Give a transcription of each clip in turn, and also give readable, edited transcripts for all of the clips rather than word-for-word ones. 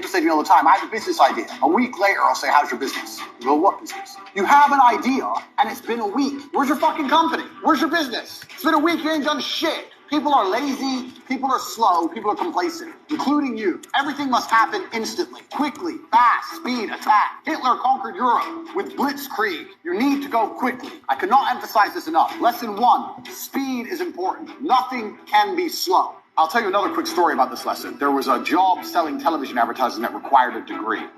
will say to me all the time, I have a business idea. A week later, I'll say, how's your business? You go, what business? You have an idea, and it's been a week. Where's your fucking company? Where's your business? It's been a week, you ain't done shit. People are lazy, people are slow, people are complacent, including you. Everything must happen instantly, quickly, fast, speed, attack. Hitler conquered Europe with blitzkrieg. You need to go quickly. I cannot emphasize this enough. Lesson 1, speed is important. Nothing can be slow. I'll tell you another quick story about this lesson. There was a job selling television advertising that required a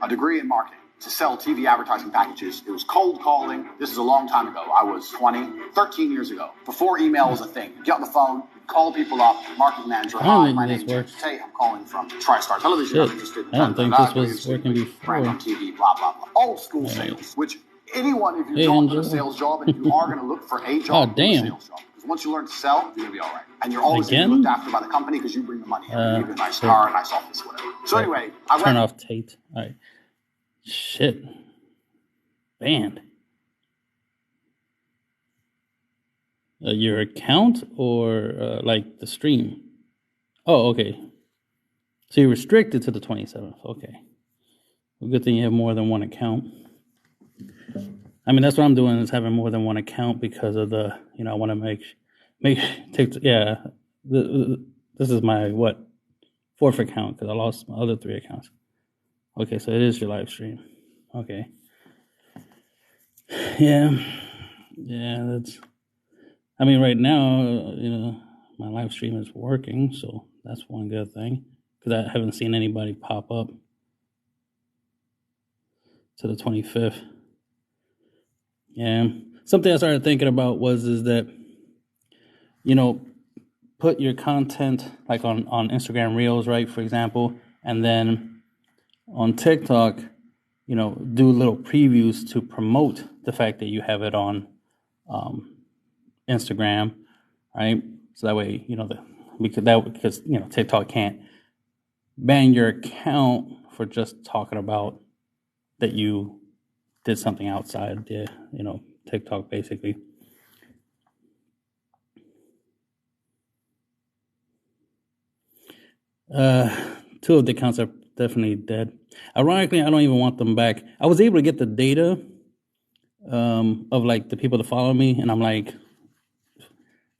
degree in marketing, to sell TV advertising packages. It was cold calling. This is a long time ago. I was 13 years ago, before email was a thing. You get on the phone, call people up, marketing manager. Hi, my name is Tate. I'm calling from TriStar Television. I'm interested in I don't think this was working before. Brand on TV, blah, blah, blah. Old school sales, which anyone, if you don't have a sales job and if you are going to look for a job, a sales job. Because once you learn to sell, you're going to be all right. And you're always going to be looked after by the company because you bring the money in. You give a nice car, a nice office, whatever. So anyway, I turn off Tate. All right. Shit. Banned. Your account or like the stream? Oh, okay. So you're restricted to the 27th. Okay. Well, good thing you have more than one account. I mean, that's what I'm doing, is having more than one account because of the, I want to make yeah. This is my, fourth account because I lost my other 3 accounts. Okay, so it is your live stream. Okay. Yeah, that's, I mean, right now, my live stream is working, so that's one good thing, because I haven't seen anybody pop up to the 25th. Yeah, something I started thinking about is that, put your content like on Instagram Reels, right, for example, and then on TikTok, do little previews to promote the fact that you have it on Instagram, right? So that way, because TikTok can't ban your account for just talking about that you did something outside the, TikTok, basically. Two of the accounts are definitely dead. Ironically, I don't even want them back. I was able to get the data of like the people that follow me, and I'm like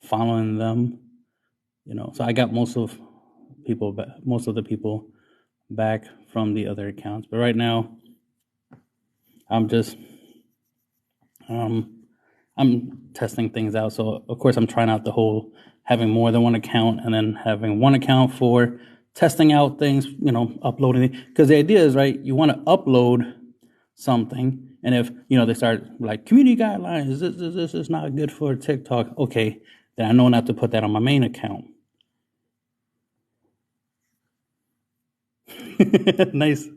following them, So I got most of the people back from the other accounts. But right now, I'm just I'm testing things out. So of course I'm trying out the whole having more than one account and then having one account for testing out things, uploading it. Because the idea is, right, you want to upload something, and if, they start like community guidelines, this is not good for TikTok. Okay, then I know not to put that on my main account. Nice.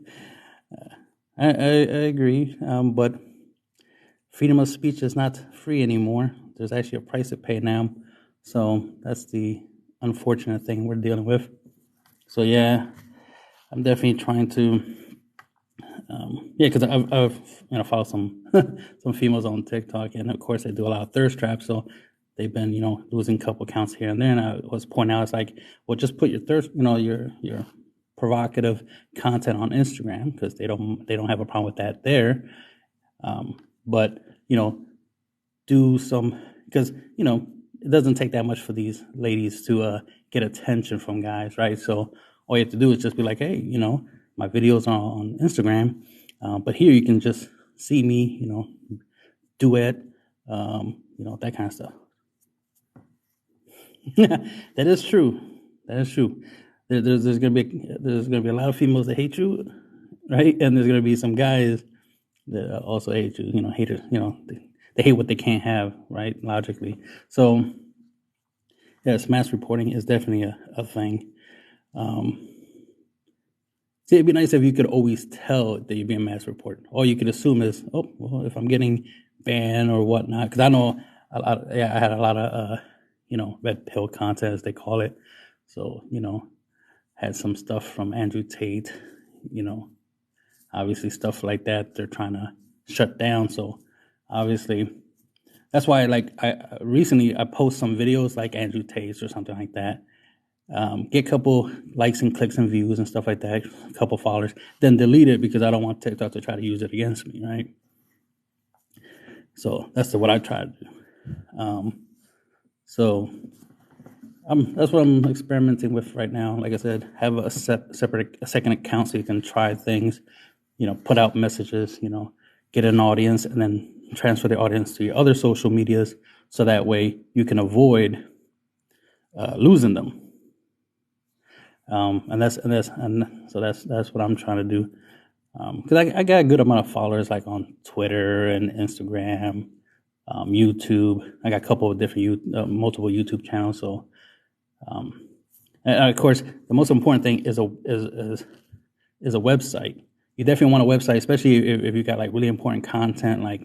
I agree, but freedom of speech is not free anymore. There's actually a price to pay now. So that's the unfortunate thing we're dealing with. So yeah, I'm definitely trying to, because I've followed some females on TikTok, and of course they do a lot of thirst traps. So they've been, losing a couple accounts here and there. And I was pointing out, it's like, well, just put your thirst, your provocative content on Instagram, because they don't have a problem with that there. But do some, because it doesn't take that much for these ladies to get attention from guys, right? So all you have to do is just be like, hey, my videos are on Instagram, but here you can just see me, duet, that kind of stuff. That is true. There's gonna be a lot of females that hate you, right? And there's gonna be some guys that also hate you, haters, they hate what they can't have, right? Logically. So yes, mass reporting is definitely a thing. See, it'd be nice if you could always tell that you're being mass reported. All you could assume is, oh, well, if I'm getting banned or whatnot, because I know I had a lot of, red pill content, as they call it. So, had some stuff from Andrew Tate, obviously stuff like that they're trying to shut down. So obviously that's why, like, I recently post some videos like Andrew Tate's or something like that, get a couple likes and clicks and views and stuff like that, a couple followers, then delete it because I don't want TikTok to try to use it against me, right? So that's what I try to do. So that's what I'm experimenting with right now. Like I said, have a second account so you can try things, put out messages, get an audience, and then transfer the audience to your other social medias, so that way you can avoid losing them. So that's what I'm trying to do. Because I got a good amount of followers, like on Twitter and Instagram, YouTube. I got a couple of different multiple YouTube channels. So, and of course, the most important thing is a website. You definitely want a website, especially if you got like really important content, like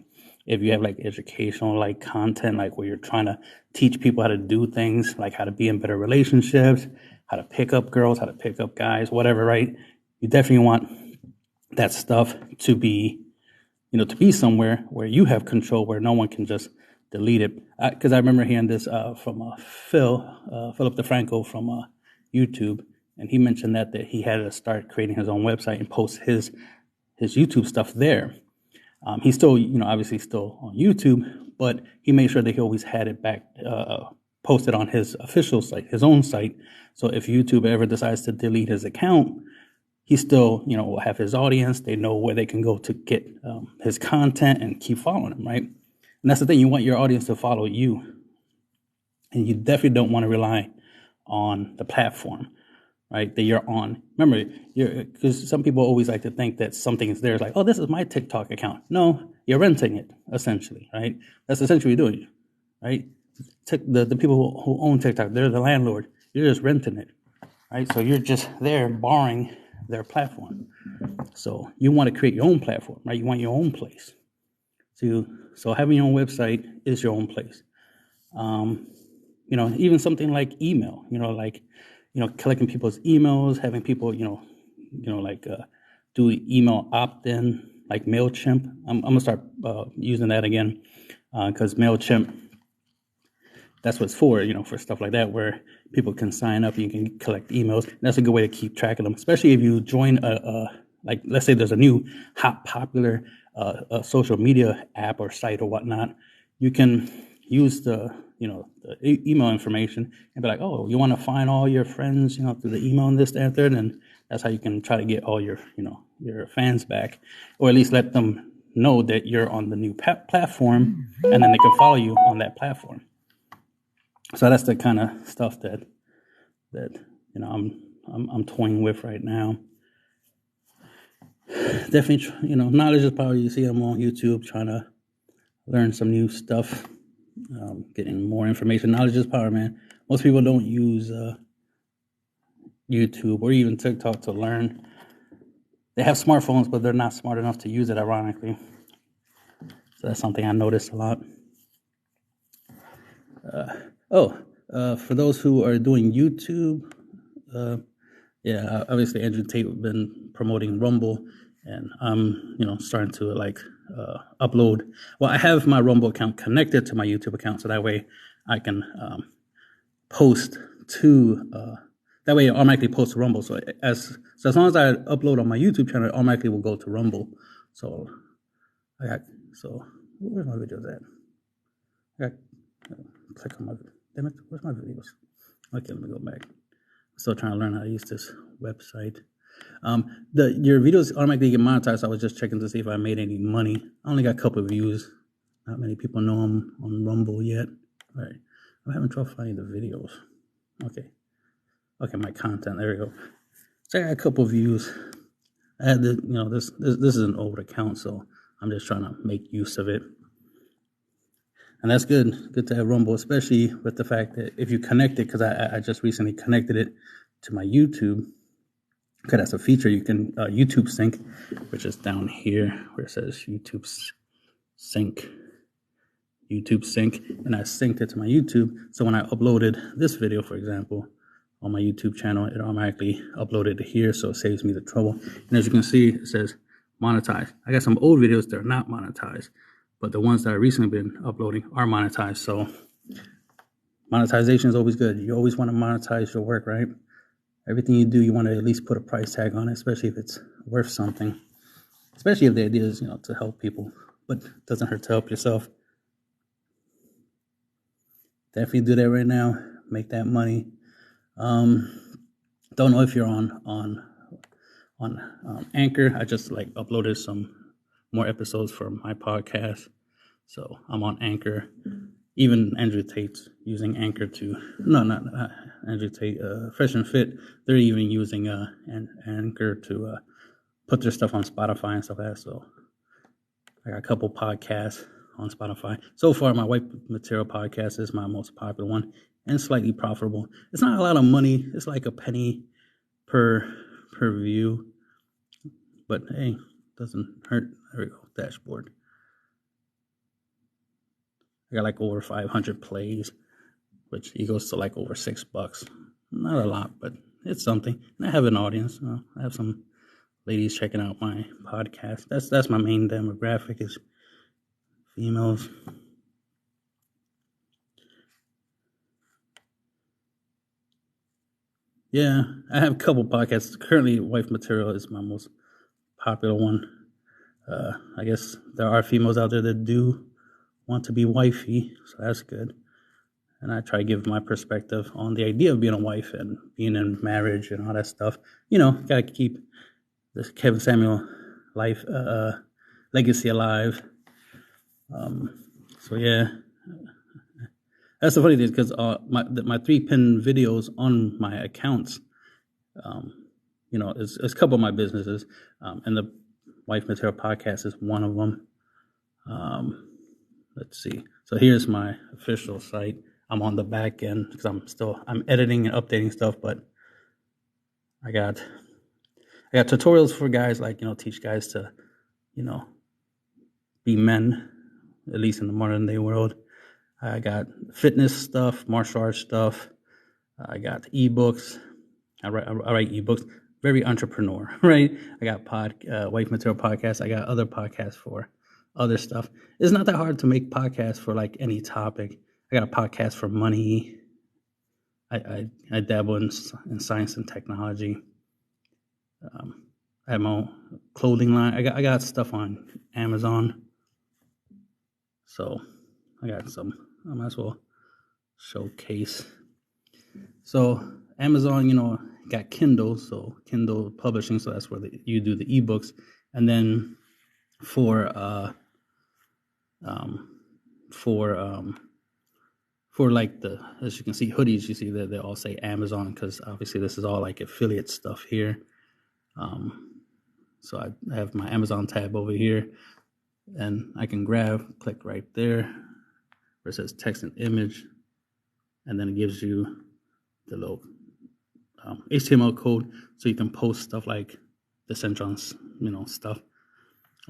if you have like educational like content, like where you're trying to teach people how to do things, like how to be in better relationships, how to pick up girls, how to pick up guys, whatever, right? You definitely want that stuff to be, to be somewhere where you have control, where no one can just delete it. Because I remember hearing this from Philip DeFranco from YouTube, and he mentioned that he had to start creating his own website and post his YouTube stuff there. He's still, obviously still on YouTube, but he made sure that he always had it back posted on his official site, his own site. So if YouTube ever decides to delete his account, he still, will have his audience. They know where they can go to get his content and keep following him, right? And that's the thing. You want your audience to follow you. And you definitely don't want to rely on the platform, right, that you're on. Remember, because some people always like to think that something is theirs, like, oh, this is my TikTok account. No, you're renting it, essentially, right? That's essentially what you're doing, right? The people who own TikTok, they're the landlord. You're just renting it, right? So you're just there borrowing their platform. So you want to create your own platform, right? You want your own place. So having your own website is your own place. Even something like email, collecting people's emails, having people, do email opt-in, like MailChimp. I'm going to start using that again because MailChimp, that's what it's for, for stuff like that, where people can sign up and you can collect emails. And that's a good way to keep track of them, especially if you join like, let's say there's a new hot popular social media app or site or whatnot. You can use the email information and be like, oh, you want to find all your friends, through the email and this, that, and third, and that's how you can try to get all your, your fans back, or at least let them know that you're on the new platform, and then they can follow you on that platform. So that's the kind of stuff that I'm toying with right now. Definitely, knowledge is power. You see, I'm on YouTube trying to learn some new stuff, getting more information. Knowledge is power, man. Most people don't use YouTube or even TikTok to learn. They have smartphones, but they're not smart enough to use it, ironically. So that's something I noticed a lot. For those who are doing YouTube, obviously Andrew Tate has been promoting Rumble, and I'm, starting to upload. Well, I have my Rumble account connected to my YouTube account, so that way I can post to. That way it automatically posts to Rumble. So as long as I upload on my YouTube channel, it automatically will go to Rumble. So where's my videos at? Click on my. Damn it, where's my videos? Okay, let me go back. I'm still trying to learn how to use this website. Your videos automatically get monetized. So I was just checking to see if I made any money. I only got a couple of views. Not many people know I'm on Rumble yet. All right, I'm having trouble finding the videos. Okay, my content. There we go. So I got a couple of views. I had this is an old account, so I'm just trying to make use of it. And that's good. Good to have Rumble, especially with the fact that if you connect it, because I just recently connected it to my YouTube. Okay, that's a feature. You can YouTube Sync, which is down here where it says YouTube Sync. And I synced it to my YouTube. So when I uploaded this video, for example, on my YouTube channel, it automatically uploaded to here, so it saves me the trouble. And as you can see, it says monetized. I got some old videos that are not monetized, but the ones that I recently been uploading are monetized. So, monetization is always good. You always want to monetize your work, right? Everything you do, you want to at least put a price tag on it, especially if it's worth something. Especially if the idea is, to help people, but it doesn't hurt to help yourself. Definitely do that right now. Make that money. Don't know if you're on Anchor. I just uploaded some more episodes for my podcast, so I'm on Anchor. Even Andrew Tate's using Anchor not Andrew Tate, Fresh and Fit. They're even using Anchor to put their stuff on Spotify and stuff like that. So I got a couple podcasts on Spotify. So far, my Wife Material podcast is my most popular one and slightly profitable. It's not a lot of money. It's like a penny per view. But hey, doesn't hurt. There we go, dashboard. I got over 500 plays, which equals to over $6. Not a lot, but it's something. And I have an audience. I have some ladies checking out my podcast. That's my main demographic is females. Yeah, I have a couple podcasts. Currently, Wife Material is my most popular one. I guess there are females out there that do want to be wifey, so that's good. And I try to give my perspective on the idea of being a wife and being in marriage and all that stuff. Gotta keep this Kevin Samuel life legacy alive. So yeah, that's the funny thing because my 3-pin videos on my accounts, it's a couple of my businesses, and the Wife Material podcast is one of them. Let's see. So here's my official site. I'm on the back end because I'm editing and updating stuff, but I got tutorials for guys teach guys to, be men, at least in the modern day world. I got fitness stuff, martial arts stuff. I got ebooks. I write ebooks. Very entrepreneur, right? I got Wife Material podcast. I got other podcasts for other stuff. It's not that hard to make podcasts for any topic. I got a podcast for money. I dabble in science and technology. I have my own clothing line. I got stuff on Amazon. So I got some. I might as well showcase. So Amazon, got Kindle. So Kindle publishing. So that's where you do the ebooks. And then for as you can see, hoodies, you see that they all say Amazon because obviously this is all affiliate stuff here. So I have my Amazon tab over here, and I can click right there where it says text and image, and then it gives you the little HTML code so you can post stuff like the Centrons, stuff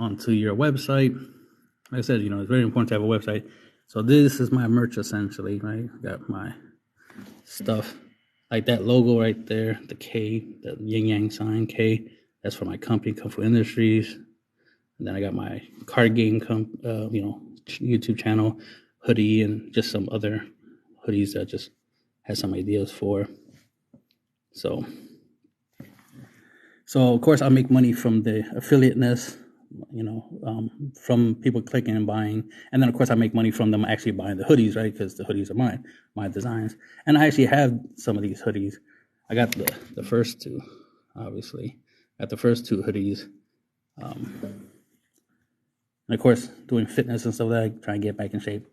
onto your website. Like I said, it's very important to have a website. So this is my merch essentially, right? I got my stuff like that logo right there, the K, the yin yang sign K. That's for my company, Kung Fu Industries. And then I got my card game, YouTube channel, hoodie, and just some other hoodies that just had some ideas for. So of course I make money from the affiliateness, from people clicking and buying. And then of course I make money from them actually buying the hoodies, right? Because the hoodies are my designs. And I actually have some of these hoodies. I got the first two, obviously. Got the first two hoodies. And of course, doing fitness and stuff like that, trying to get back in shape.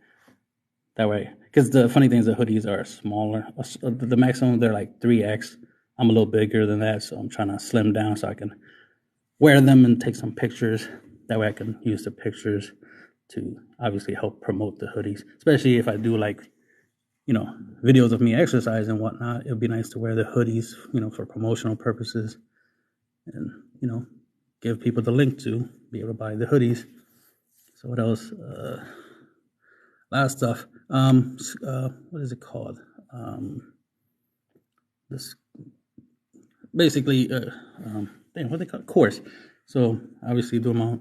That way, because the funny thing is the hoodies are smaller. The maximum, they're 3X. I'm a little bigger than that, so I'm trying to slim down so I can wear them and take some pictures. That way I can use the pictures to obviously help promote the hoodies. Especially if I do videos of me exercise and whatnot, it would be nice to wear the hoodies, for promotional purposes. And, give people the link to be able to buy the hoodies. So what else? A lot of stuff. What is it called? This basically, what they call it? Course. So obviously doing my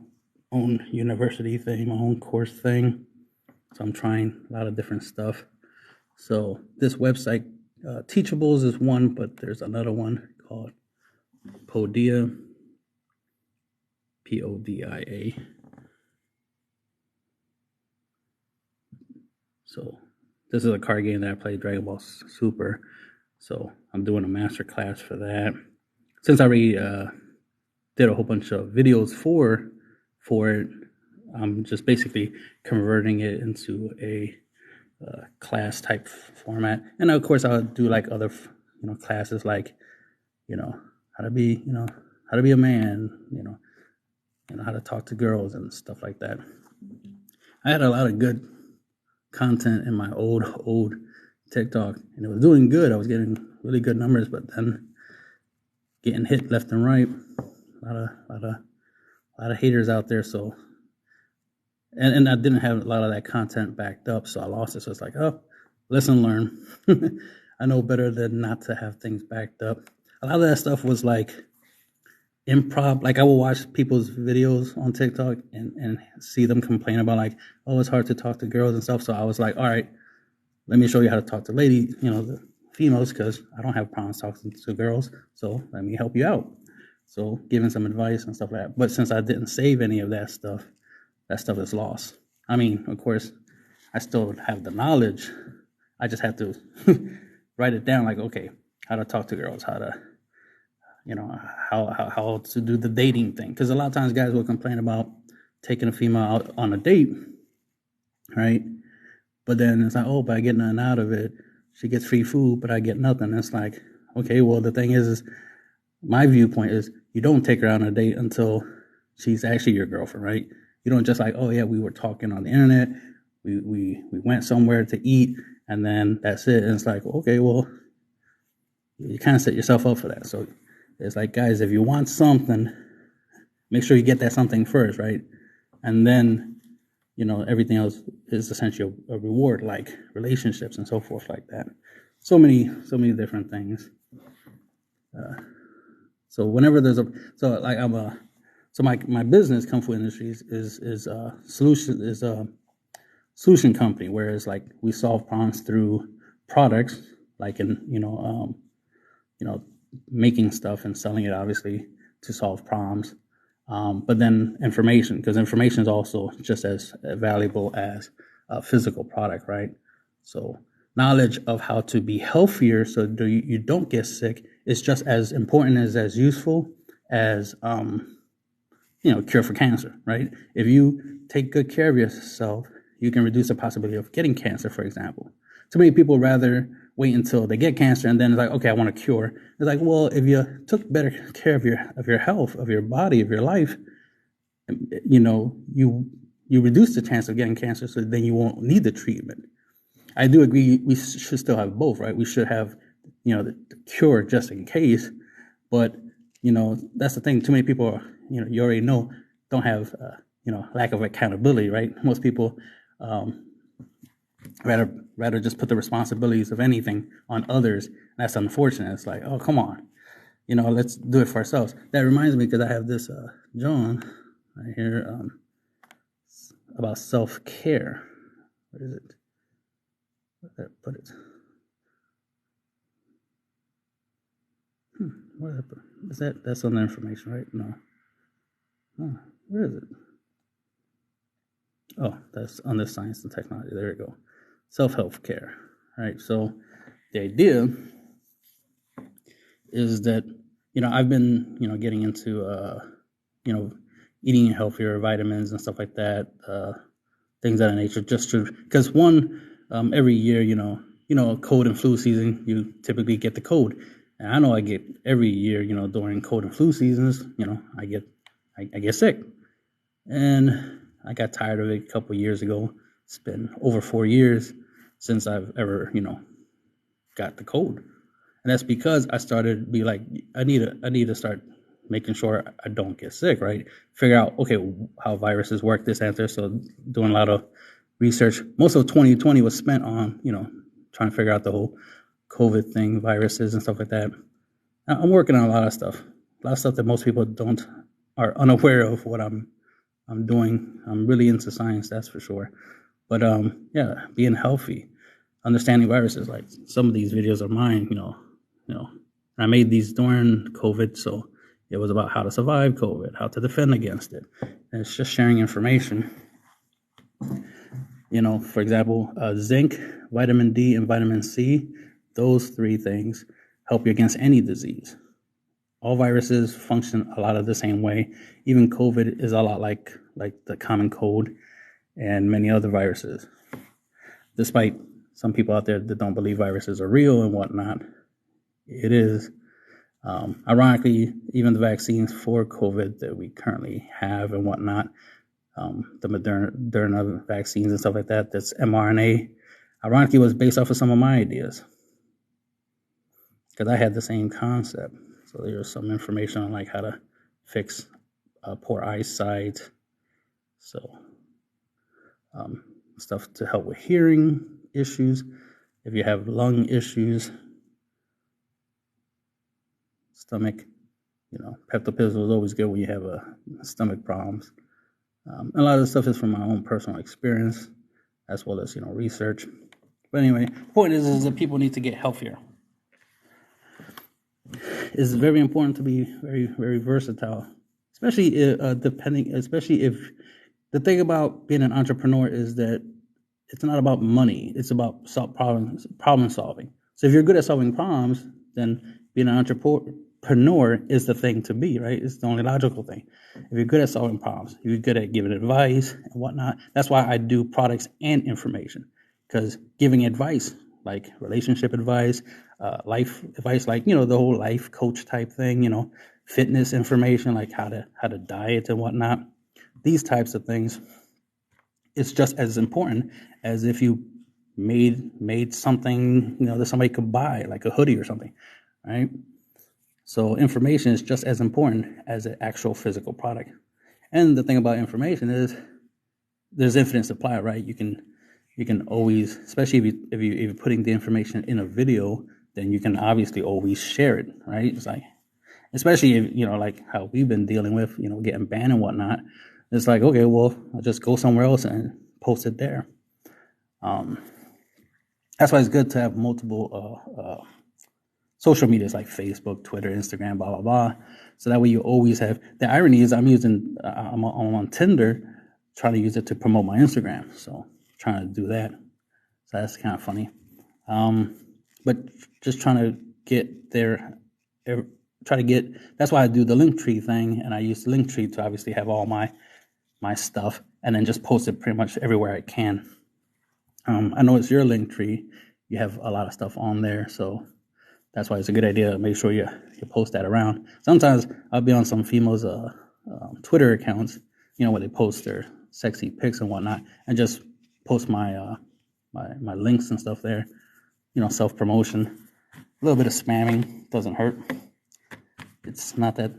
own university thing, my own course thing. So I'm trying a lot of different stuff. So this website, Teachables is one, but there's another one called Podia, Podia. So this is a card game that I play, Dragon Ball Super. So I'm doing a master class for that. Since I already did a whole bunch of videos for it, I'm just basically converting it into a class type format. And of course I'll do like other classes, like how to be a man, how to talk to girls and stuff like that. I had a lot of good content in my old TikTok, and it was doing good. I was getting really good numbers, but then getting hit left and right. A lot of haters out there. So, and I didn't have a lot of that content backed up, so I lost it. So it's like, oh, lesson learned. I know better than not to have things backed up. A lot of that stuff was like improv. Like I will watch people's videos on TikTok and see them complain about like, oh, it's hard to talk to girls and stuff. So I was like, all right, let me show you how to talk to ladies, the females, because I don't have problems talking to girls. So let me help you out. So giving some advice and stuff like that. But since I didn't save any of that stuff is lost. I mean, of course, I still have the knowledge. I just have to write it down, like, okay, how to talk to girls, how to, how to do the dating thing. Because a lot of times guys will complain about taking a female out on a date, right? But then it's like, oh, but I get nothing out of it. She gets free food, but I get nothing. It's like, okay, well, the thing is my viewpoint is you don't take her out on a date until she's actually your girlfriend, right? You don't just like, oh yeah, we were talking on the internet, we went somewhere to eat, and then that's it. And it's like, okay, well, you kind of set yourself up for that. So it's like, guys, if you want something, make sure you get that something first, right? And then, everything else is essentially a reward, like relationships and so forth like that. So many different things. So whenever there's my business, Kung Fu Industries, is a solution company, whereas like we solve problems through products, like in making stuff and selling it, obviously, to solve problems. But then information, because information is also just as valuable as a physical product, right? So knowledge of how to be healthier so you don't get sick is just as important as useful as cure for cancer, right? If you take good care of yourself, you can reduce the possibility of getting cancer, for example. Too many people rather wait until they get cancer and then it's like, okay, I want a cure. It's like, well, if you took better care of your health, of your body, of your life, you reduce the chance of getting cancer, so then you won't need the treatment. I do agree we should still have both, right? We should have, the cure just in case, but, that's the thing. Too many people are, you already know, don't have, lack of accountability, right? Most people rather just put the responsibilities of anything on others. That's unfortunate. It's like, oh, come on, let's do it for ourselves. That reminds me, because I have this John right here about self-care. Where is it? Where did I put it? Where did I put it? Is that's on the information, right? No. Oh, where is it? Oh, that's on the science and technology. There you go. Self-help care. Right. So the idea is that, I've been, getting into, eating healthier, vitamins and stuff like that, things of that nature, just to, because every year, cold and flu season, you typically get the cold. And I know I get every year, during cold and flu seasons, I get sick. And I got tired of it a couple of years ago. It's been over 4 years since I've ever, got the cold. And that's because I started to be like, I need to start making sure I don't get sick, right? Figure out, okay, how viruses work, this answer. So doing a lot of research. Most of 2020 was spent on, trying to figure out the whole COVID thing, viruses and stuff like that. I'm working on a lot of stuff that most people are unaware of what I'm doing. I'm really into science, that's for sure. But being healthy. understanding viruses. Like some of these videos are mine, I made these during COVID, so it was about how to survive COVID, how to defend against it. And it's just sharing information. For example, zinc, vitamin D, and vitamin C, those three things help you against any disease. All viruses function a lot of the same way. Even COVID is a lot like the common cold and many other viruses. Despite some people out there that don't believe viruses are real and whatnot, it is. Ironically, even the vaccines for COVID that we currently have and whatnot, the Moderna vaccines and stuff like that, that's mRNA, ironically was based off of some of my ideas. Because I had the same concept. So there's some information on like how to fix poor eyesight. So stuff to help with hearing issues. If you have lung issues, stomach, Pepto-Bismol is always good when you have stomach problems. A lot of the stuff is from my own personal experience, as well as, research. But anyway, the point is that people need to get healthier. It's very important to be very, very versatile, especially if the thing about being an entrepreneur is that it's not about money. It's about problem solving. So if you're good at solving problems, then being an entrepreneur is the thing to be, right? It's the only logical thing. If you're good at solving problems, if you're good at giving advice and whatnot, that's why I do products and information, because giving advice, like relationship advice, life advice, like, the whole life coach type thing, fitness information, like how to diet and whatnot, these types of things, it's just as important as if you made something, that somebody could buy, like a hoodie or something, right? So information is just as important as an actual physical product. And the thing about information is there's infinite supply, right? You can always, especially if you're putting the information in a video, then you can obviously always share it, right? It's like, especially if, like how we've been dealing with, getting banned and whatnot. It's like, okay, well, I'll just go somewhere else and post it there. That's why it's good to have multiple social medias like Facebook, Twitter, Instagram, blah, blah, blah. So that way you always have, the irony is I'm on Tinder, trying to use it to promote my Instagram. So trying to do that. So that's kind of funny. But just trying to get there, that's why I do the Linktree thing. And I use the Linktree to obviously have all my stuff and then just post it pretty much everywhere I can. I know it's your Linktree. You have a lot of stuff on there. So that's why it's a good idea to make sure you post that around. Sometimes I'll be on some females' Twitter accounts, where they post their sexy pics and whatnot, and just post my links and stuff there. Self-promotion. A little bit of spamming doesn't hurt. It's not that,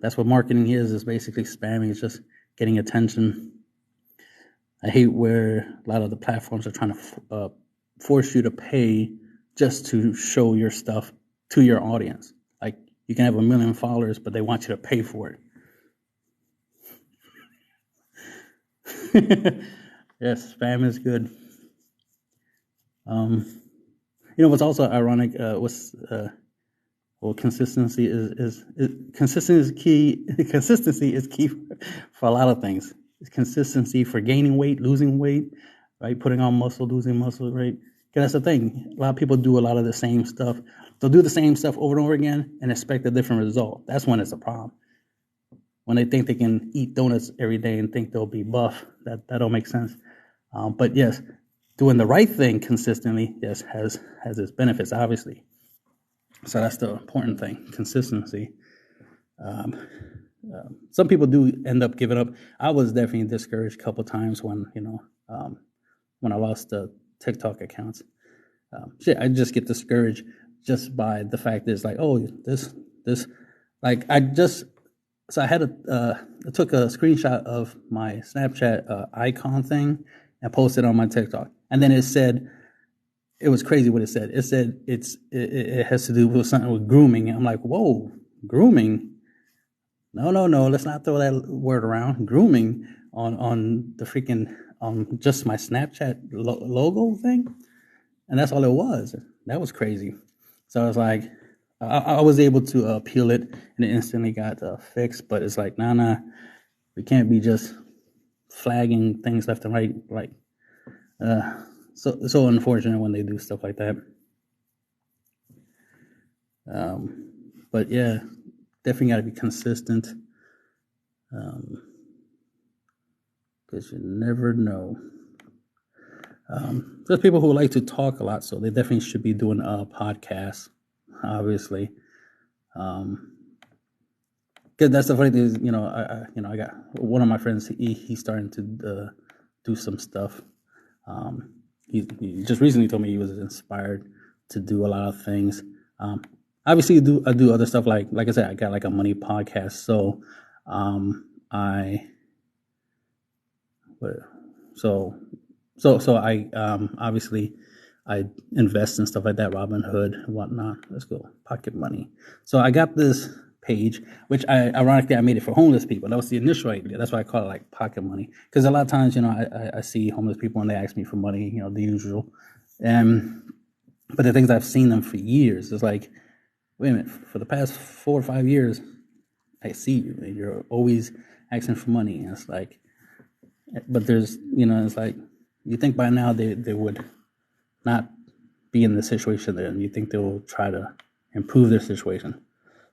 that's what marketing is basically spamming. It's just getting attention. I hate where a lot of the platforms are trying to force you to pay just to show your stuff to your audience. Like, you can have 1 million followers, but they want you to pay for it. Yes, spam is good. What's also ironic, consistency is key. Consistency is key for a lot of things. It's consistency for gaining weight, losing weight, right? Putting on muscle, losing muscle, right? Because that's the thing. A lot of people do a lot of the same stuff. They'll do the same stuff over and over again and expect a different result. That's when it's a problem. When they think they can eat donuts every day and think they'll be buff, that don't make sense. But yes, doing the right thing consistently, yes, has its benefits, obviously. So that's the important thing, consistency. Some people do end up giving up. I was definitely discouraged a couple times when I lost the TikTok accounts. I just get discouraged just by the fact that it's like, oh, this, like I took a screenshot of my Snapchat icon thing and posted on my TikTok, and then it was crazy what it said. It said it has to do with something with grooming. And I'm like, whoa, grooming? No, let's not throw that word around. Grooming on the freaking just my Snapchat logo thing. And that's all it was. That was crazy. So I was like, I was able to appeal it, and it instantly got fixed. But it's like, nah, we can't be just flagging things left and right. Like, so unfortunate when they do stuff like that. But yeah, definitely got to be consistent. Because you never know. There's people who like to talk a lot, so they definitely should be doing a podcast, obviously. Because that's the funny thing is, I got one of my friends. He's starting to do some stuff. He just recently told me he was inspired to do a lot of things. Obviously, I do other stuff like I said, I got like a money podcast. So, I obviously I invest in stuff like that, Robinhood and whatnot. Let's go, Pocket Money. So I got this page, which ironically I made it for homeless people. That was the initial idea. That's why I call it like Pocket Money, because a lot of times I see homeless people and they ask me for money, the usual. But the things I've seen them for years is like, wait a minute, for the past 4 or 5 years, I see you and you're always asking for money. And it's like, but there's, it's like, you think by now they would not be in the situation they're in. You think they will try to improve their situation.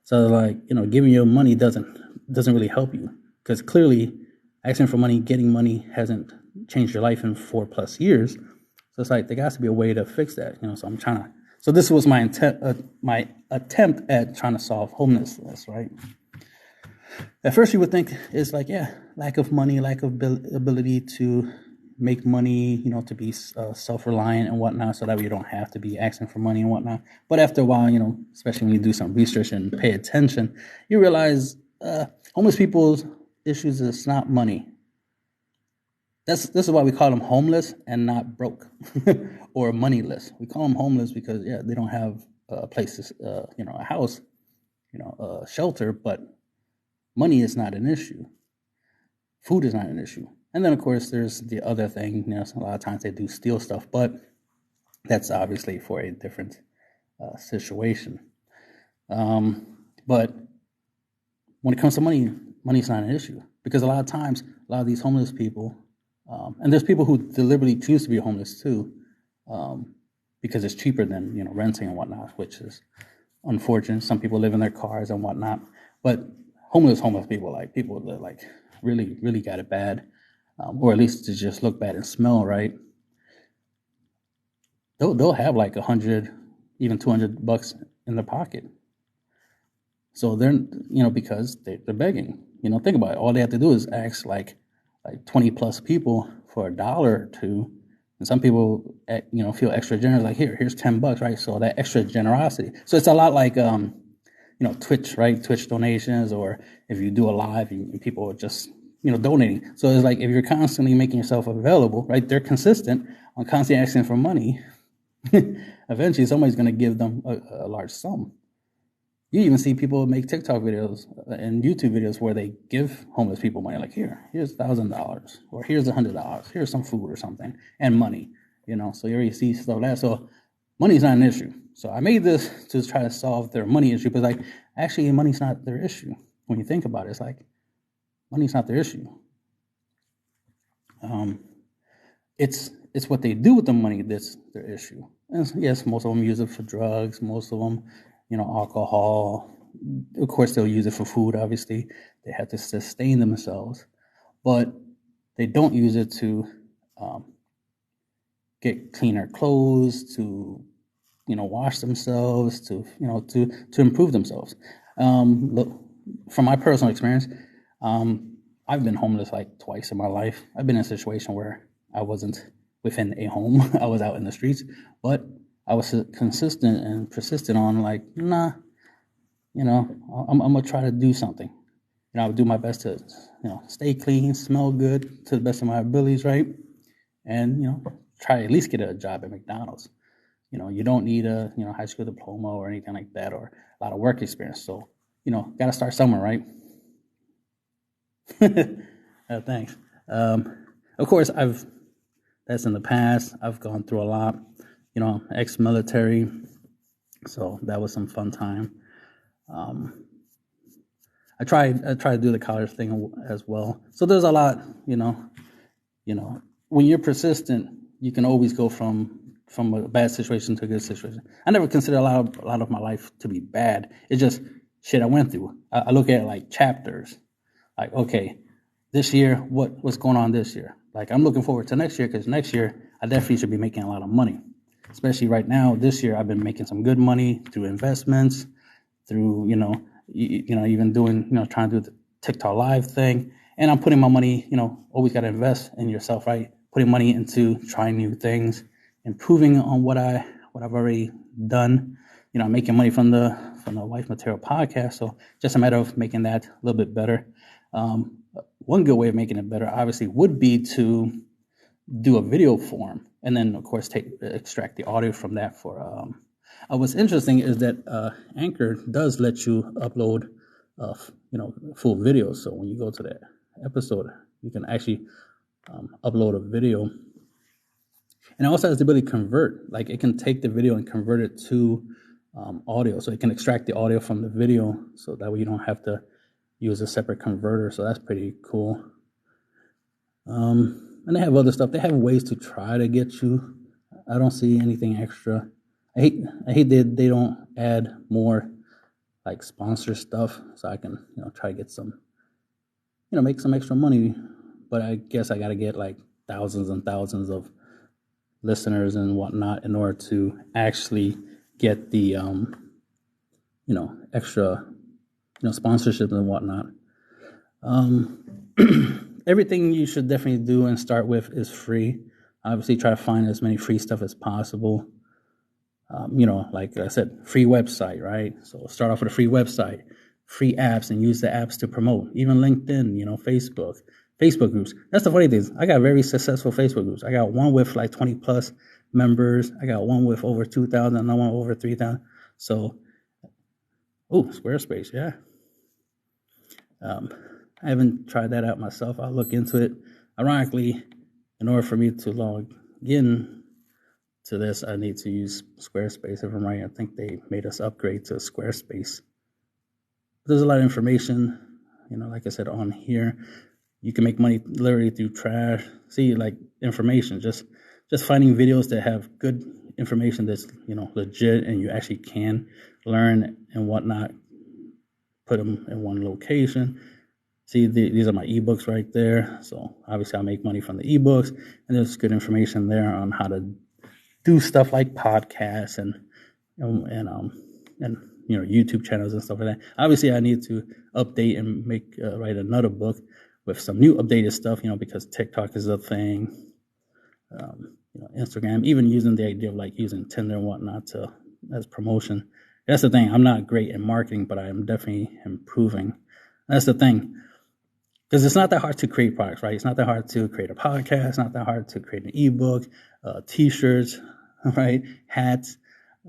So like, giving you money doesn't really help you, because clearly asking for money, getting money hasn't changed your life in 4+ years. So it's like, there has to be a way to fix that, so so this was my attempt at trying to solve homelessness, right? At first you would think it's like, lack of money, lack of ability to make money, to be self-reliant and whatnot, so that you don't have to be asking for money and whatnot. But after a while, especially when you do some research and pay attention, you realize homeless people's issues is not money. This is why we call them homeless and not broke or moneyless. We call them homeless because they don't have a place to, a house, a shelter, but money is not an issue. Food is not an issue. And then, of course, there's the other thing. A lot of times they do steal stuff, but that's obviously for a different situation. But when it comes to money, money's not an issue, because a lot of times, a lot of these homeless people, and there's people who deliberately choose to be homeless too, because it's cheaper than renting and whatnot, which is unfortunate. Some people live in their cars and whatnot, but homeless people, like people that like really, really got it bad, or at least to just look bad and smell right. They'll have like $100, even $200 in their pocket. So they're because they're begging. Think about it. All they have to do is ask like 20+ people for $1 or $2, and some people feel extra generous. Like here's $10, right? So that extra generosity. So it's a lot like Twitch, right? Twitch donations, or if you do a live and people are just donating. So it's like, if you're constantly making yourself available, right? They're consistent on constantly asking for money. Eventually, somebody's going to give them a large sum. You even see people make TikTok videos and YouTube videos where they give homeless people money, like here's $1,000, or here's $100, here's some food or something, and money. So you already see stuff like that. So money's not an issue. So I made this to try to solve their money issue, but like, actually, money's not their issue. When you think about it, it's like, money's not their issue. It's what they do with the money that's their issue. And yes, most of them use it for drugs. Most of them, alcohol. Of course, they'll use it for food. Obviously, they have to sustain themselves, but they don't use it to get cleaner clothes, to wash themselves, to improve themselves. Look, from my personal experience, I've been homeless like twice in my life. I've been in a situation where I wasn't within a home. I was out in the streets, but I was consistent and persistent on like, nah, I'm going to try to do something. I would do my best to, stay clean, smell good to the best of my abilities, right? And, try to at least get a job at McDonald's. You don't need a, high school diploma or anything like that, or a lot of work experience. So, got to start somewhere, right? Thanks. Of course, that's in the past. I've gone through a lot. ex-military, so that was some fun time. I tried to do the college thing as well. So there's a lot, when you're persistent, you can always go from a bad situation to a good situation. I never consider a lot of my life to be bad. It's just shit I went through. I look at it like chapters. Like, okay, this year, what's going on this year? Like, I'm looking forward to next year, because next year I definitely should be making a lot of money. Especially right now, this year I've been making some good money through investments, through even doing trying to do the TikTok live thing, and I'm putting my money. Always got to invest in yourself, right? Putting money into trying new things, improving on what I've already done. I'm making money from the Wife Material podcast, so just a matter of making that a little bit better. One good way of making it better, obviously, would be to do a video form, and then of course extract the audio from that. For what's interesting is that Anchor does let you upload full videos. So when you go to that episode, you can actually upload a video, and it also has the ability to convert. Like, it can take the video and convert it to audio, so it can extract the audio from the video, so that way you don't have to use a separate converter. So that's pretty cool. And they have other stuff. They have ways to try to get you. I don't see anything extra. I hate that they don't add more like sponsor stuff, so I can try to get some make some extra money. But I guess I got to get like thousands and thousands of listeners and whatnot in order to actually get the extra sponsorships and whatnot. Everything you should definitely do and start with is free. Obviously, try to find as many free stuff as possible. Like I said, free website, right? So start off with a free website, free apps, and use the apps to promote. Even LinkedIn, Facebook groups. That's the funny thing. I got very successful Facebook groups. I got one with like 20 plus members. I got one with over 2,000, another one over 3,000. So, Squarespace, yeah. I haven't tried that out myself. I'll look into it. Ironically, in order for me to log in to this, I need to use Squarespace. If I'm right, I think they made us upgrade to Squarespace. There's a lot of information, like I said, on here. You can make money literally through trash. See, like, information, just finding videos that have good information that's, legit, and you actually can learn and whatnot. Put them in one location. See, these are my ebooks right there. So obviously I make money from the ebooks, and there's good information there on how to do stuff like podcasts and YouTube channels and stuff like that. Obviously I need to update and write another book with some new updated stuff, because TikTok is a thing. Instagram, even using the idea of like using Tinder and whatnot as promotion. That's the thing. I'm not great in marketing, but I am definitely improving. That's the thing. Because it's not that hard to create products, right? It's not that hard to create a podcast. It's not that hard to create an ebook, T-shirts, right? Hats.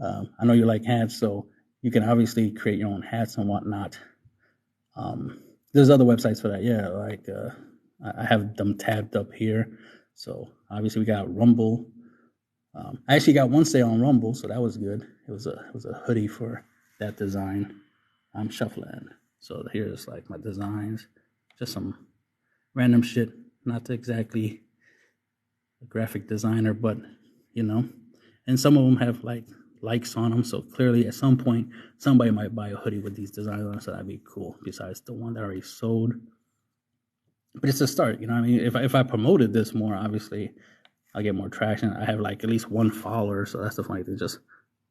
I know you like hats, so you can obviously create your own hats and whatnot. There's other websites for that. Yeah, like I have them tabbed up here. So obviously we got Rumble. I actually got one sale on Rumble, so that was good. It was a hoodie for that design. I'm shuffling. So here's like my designs. Just some random shit. Not exactly a graphic designer, but and some of them have like likes on them. So clearly at some point somebody might buy a hoodie with these designs on it, so that'd be cool. Besides the one that I already sold. But it's a start, what I mean? If I promoted this more, obviously I'll get more traction. I have like at least one follower, so that's the funny thing. Just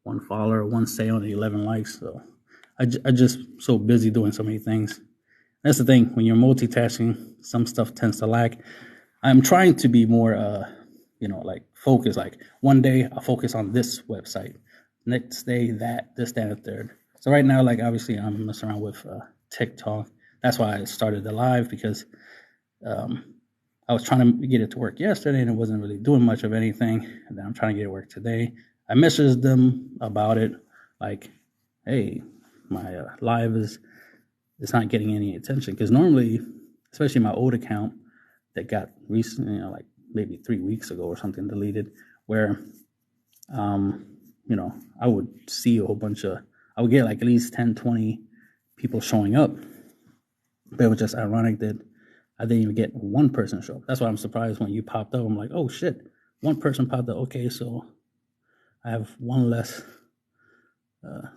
one follower, one sale, and 11 likes. So I just so busy doing so many things. That's the thing. When you're multitasking, some stuff tends to lack. I'm trying to be more, focused. Like one day I'll focus on this website. Next day this, that, and third. So right now, like obviously I'm messing around with TikTok. That's why I started the live, because I was trying to get it to work yesterday, and it wasn't really doing much of anything. And then I'm trying to get it to work today. I messaged them about it, like, hey, my live is not getting any attention. Because normally, especially my old account that got recently, like maybe 3 weeks ago or something, deleted, where I would see a whole bunch of, I would get like at least 10, 20 people showing up. But it was just ironic that I didn't even get one person show up. That's why I'm surprised when you popped up. I'm like, oh shit, one person popped up. Okay, so I have one less.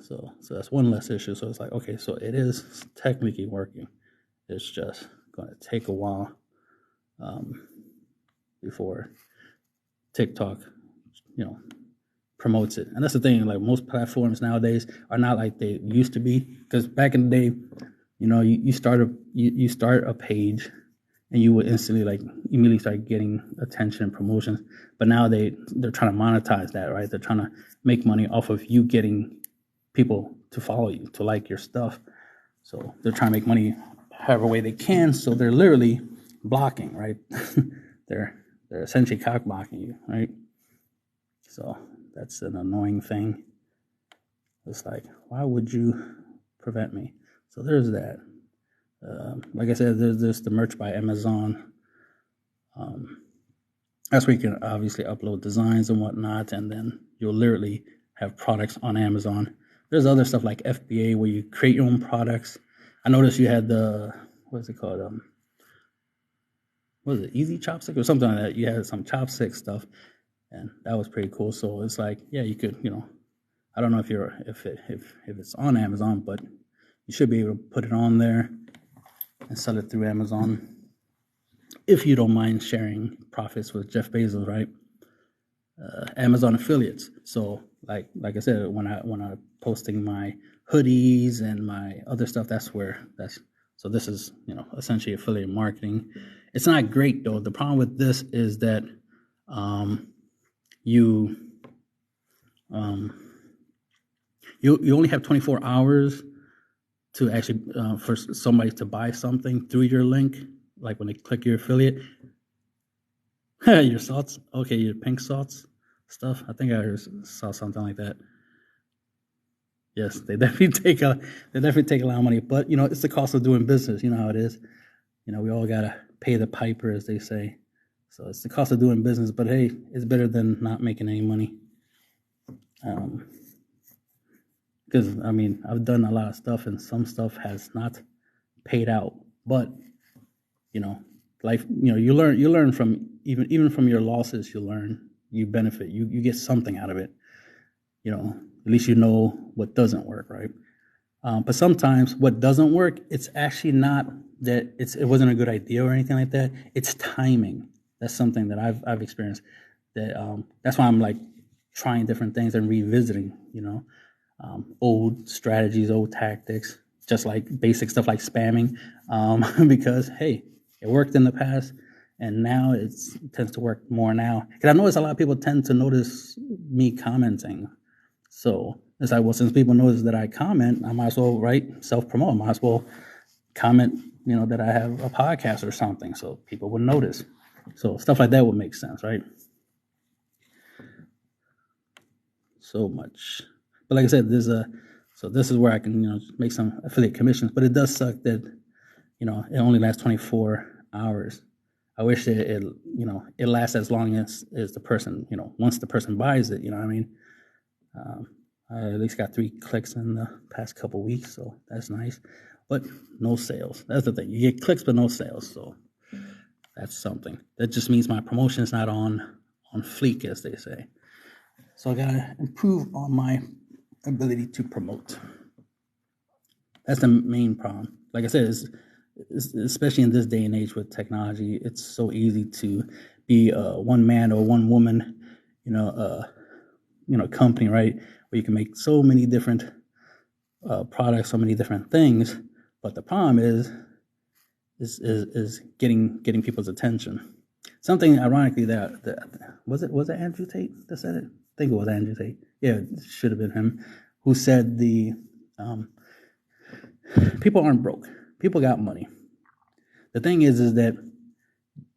So that's one less issue. So it's like, okay, so it is technically working. It's just going to take a while before TikTok, promotes it. And that's the thing. Like most platforms nowadays are not like they used to be. Because back in the day, you start a page, and you would instantly immediately start getting attention and promotions. But now they're trying to monetize that, right? They're trying to make money off of you getting people to follow you, to like your stuff. So they're trying to make money however way they can. So they're literally blocking, right? they're essentially cock blocking you, right? So that's an annoying thing. It's like, why would you prevent me? So there's that. Like I said, there's the merch by Amazon. That's where you can obviously upload designs and whatnot, and then you'll literally have products on Amazon. There's other stuff like FBA where you create your own products. I noticed you had what's it called? What was it, Easy Chopstick or something like that? You had some chopstick stuff, and that was pretty cool. So it's like, yeah, you could, I don't know if it's on Amazon, but you should be able to put it on there and sell it through Amazon if you don't mind sharing profits with Jeff Bezos, right? Amazon affiliates. So like I said, when I'm posting my hoodies and my other stuff, so this is essentially affiliate marketing. It's not great though. The problem with this is that you only have 24 hours to actually for somebody to buy something through your link, like when they click your affiliate. Your salts, okay, your pink salts stuff. I think I saw something like that. Yes, they definitely take a lot of money, but it's the cost of doing business. You know how it is. We all gotta pay the piper, as they say. So it's the cost of doing business. But hey, it's better than not making any money. Because I've done a lot of stuff, and some stuff has not paid out. But life, you learn from even from your losses. You learn, you benefit, you get something out of it. At least you know what doesn't work, right? But sometimes what doesn't work, it's actually not that it wasn't a good idea or anything like that. It's timing. That's something that I've experienced. That's why I'm like trying different things and revisiting, old strategies, old tactics, just like basic stuff like spamming, because hey, it worked in the past, and now it tends to work more now. Because I notice a lot of people tend to notice me commenting. So it's like, well, since people notice that I comment, I might as well self-promote. I might as well comment, that I have a podcast or something, so people would notice. So stuff like that would make sense, right? So much. But like I said, so this is where I can, make some affiliate commissions. But it does suck that, it only lasts 24 hours. I wish it lasts as long as the person, once the person buys it, I at least got 3 clicks in the past couple weeks, so that's nice. But no sales. That's the thing. You get clicks, but no sales. So that's something. That just means my promotion is not on fleek, as they say. So I gotta improve on my ability to promote. That's the main problem. Like I said, it's especially in this day and age with technology, it's so easy to be one man or one woman, company, right? Where you can make so many different products, so many different things. But the problem is getting people's attention. Something ironically that was it Andrew Tate that said it? I think it was Andrew Tate. Yeah, it should have been him who said people aren't broke. People got money. The thing is that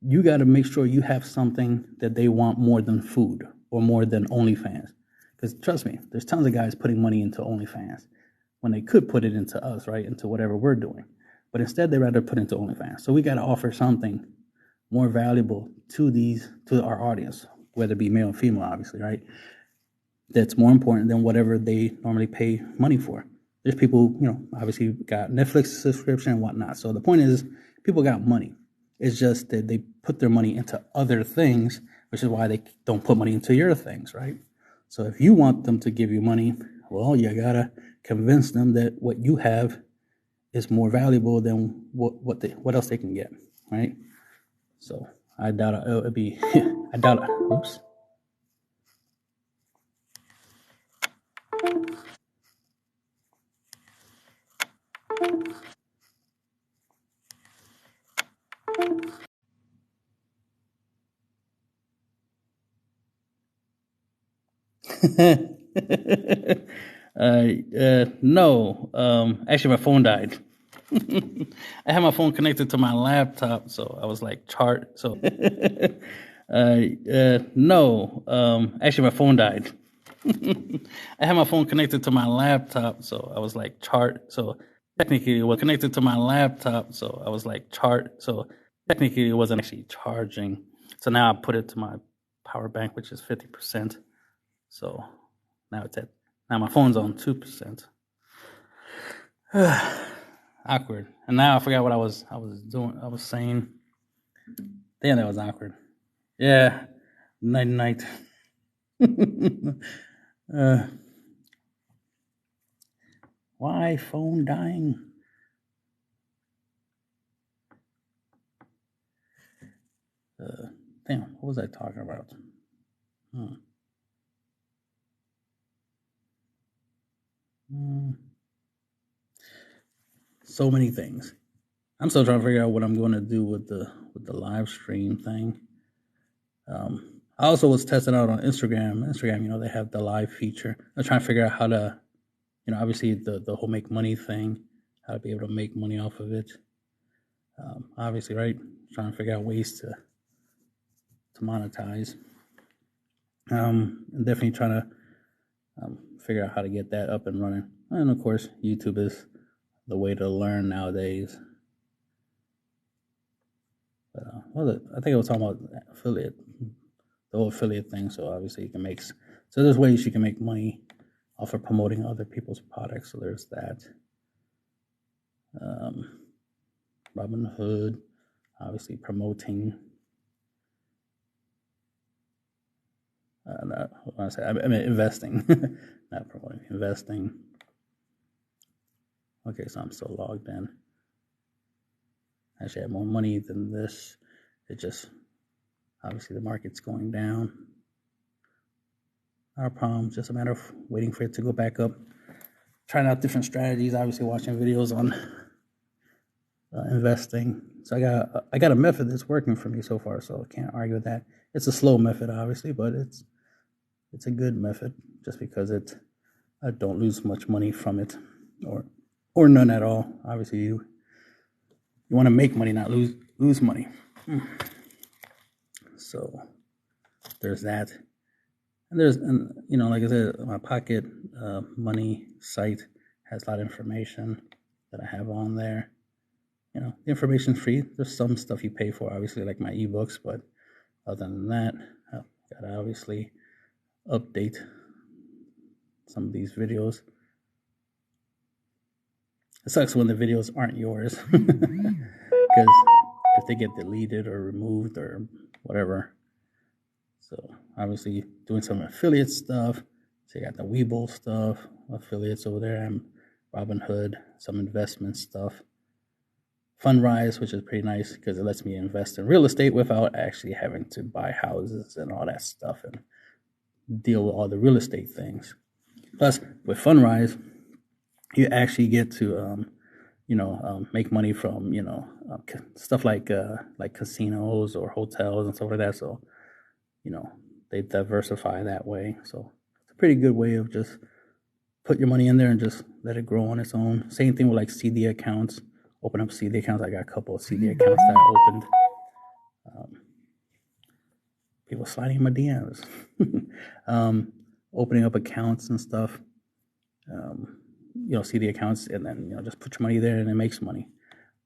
you got to make sure you have something that they want more than food or more than OnlyFans. Because trust me, there's tons of guys putting money into OnlyFans when they could put it into us, right? Into whatever we're doing. But instead, they rather put into OnlyFans. So we got to offer something more valuable to our audience, whether it be male or female, obviously, right? that's more important than whatever they normally pay money for. There's people, obviously got Netflix subscription and whatnot. So the point is, people got money. It's just that they put their money into other things, which is why they don't put money into your things, right? So if you want them to give you money, well, you gotta convince them that what you have is more valuable than what else they can get, right? So I doubt it would be. I doubt it. Oops. No. Actually, my phone died. I had my phone connected to my laptop, so I was like no. Actually, my phone died. I had my phone connected to my laptop, so I was like So technically, it was connected to my laptop, so I was like So technically, it wasn't actually charging. So now I put it to my power bank, which is 50%. So now my phone's on 2%. Awkward. And now I forgot what I was doing. I was saying, damn, that was awkward. Yeah. Night. Why phone dying? Damn, what was I talking about? So many things. I'm still trying to figure out what I'm going to do with the live stream thing. I also was testing out on Instagram. Instagram, they have the live feature. I'm trying to figure out how to, obviously the whole make money thing, how to be able to make money off of it. Obviously, right? Trying to figure out ways to monetize. And definitely trying to figure out how to get that up and running. And of course, YouTube is the way to learn nowadays. But I think I was talking about affiliate, the whole affiliate thing. So obviously you can make. So there's ways you can make money off of promoting other people's products. So there's that. Robinhood, obviously promoting. Investing, not promoting, investing. Okay, so I'm still logged in. Actually, I have more money than this. It just, obviously, the market's going down. Not a problem. Just a matter of waiting for it to go back up. Trying out different strategies. Obviously, watching videos on investing. So I got a method that's working for me so far. So I can't argue with that. It's a slow method, obviously, but it's a good method. Just because I don't lose much money from it, or none at all. Obviously, you want to make money, not lose money. So there's that. And like I said, my Pocket Money site has a lot of information that I have on there. The information's free. There's some stuff you pay for, obviously, like my ebooks, but other than that, I've got to obviously update some of these videos. It sucks when the videos aren't yours, because if they get deleted or removed or whatever. So obviously doing some affiliate stuff. So you got the Webull stuff, affiliates over there, and Robinhood, some investment stuff. Fundrise, which is pretty nice because it lets me invest in real estate without actually having to buy houses and all that stuff and deal with all the real estate things. Plus, with Fundrise, you actually get to, make money from, stuff like casinos or hotels and stuff like that. So, they diversify that way. So it's a pretty good way of just put your money in there and just let it grow on its own. Same thing with like CD accounts. Open up CD accounts. I got a couple of CD accounts that I opened. People sliding in my DMs. Opening up accounts and stuff. CD accounts, and then, just put your money there and it makes money.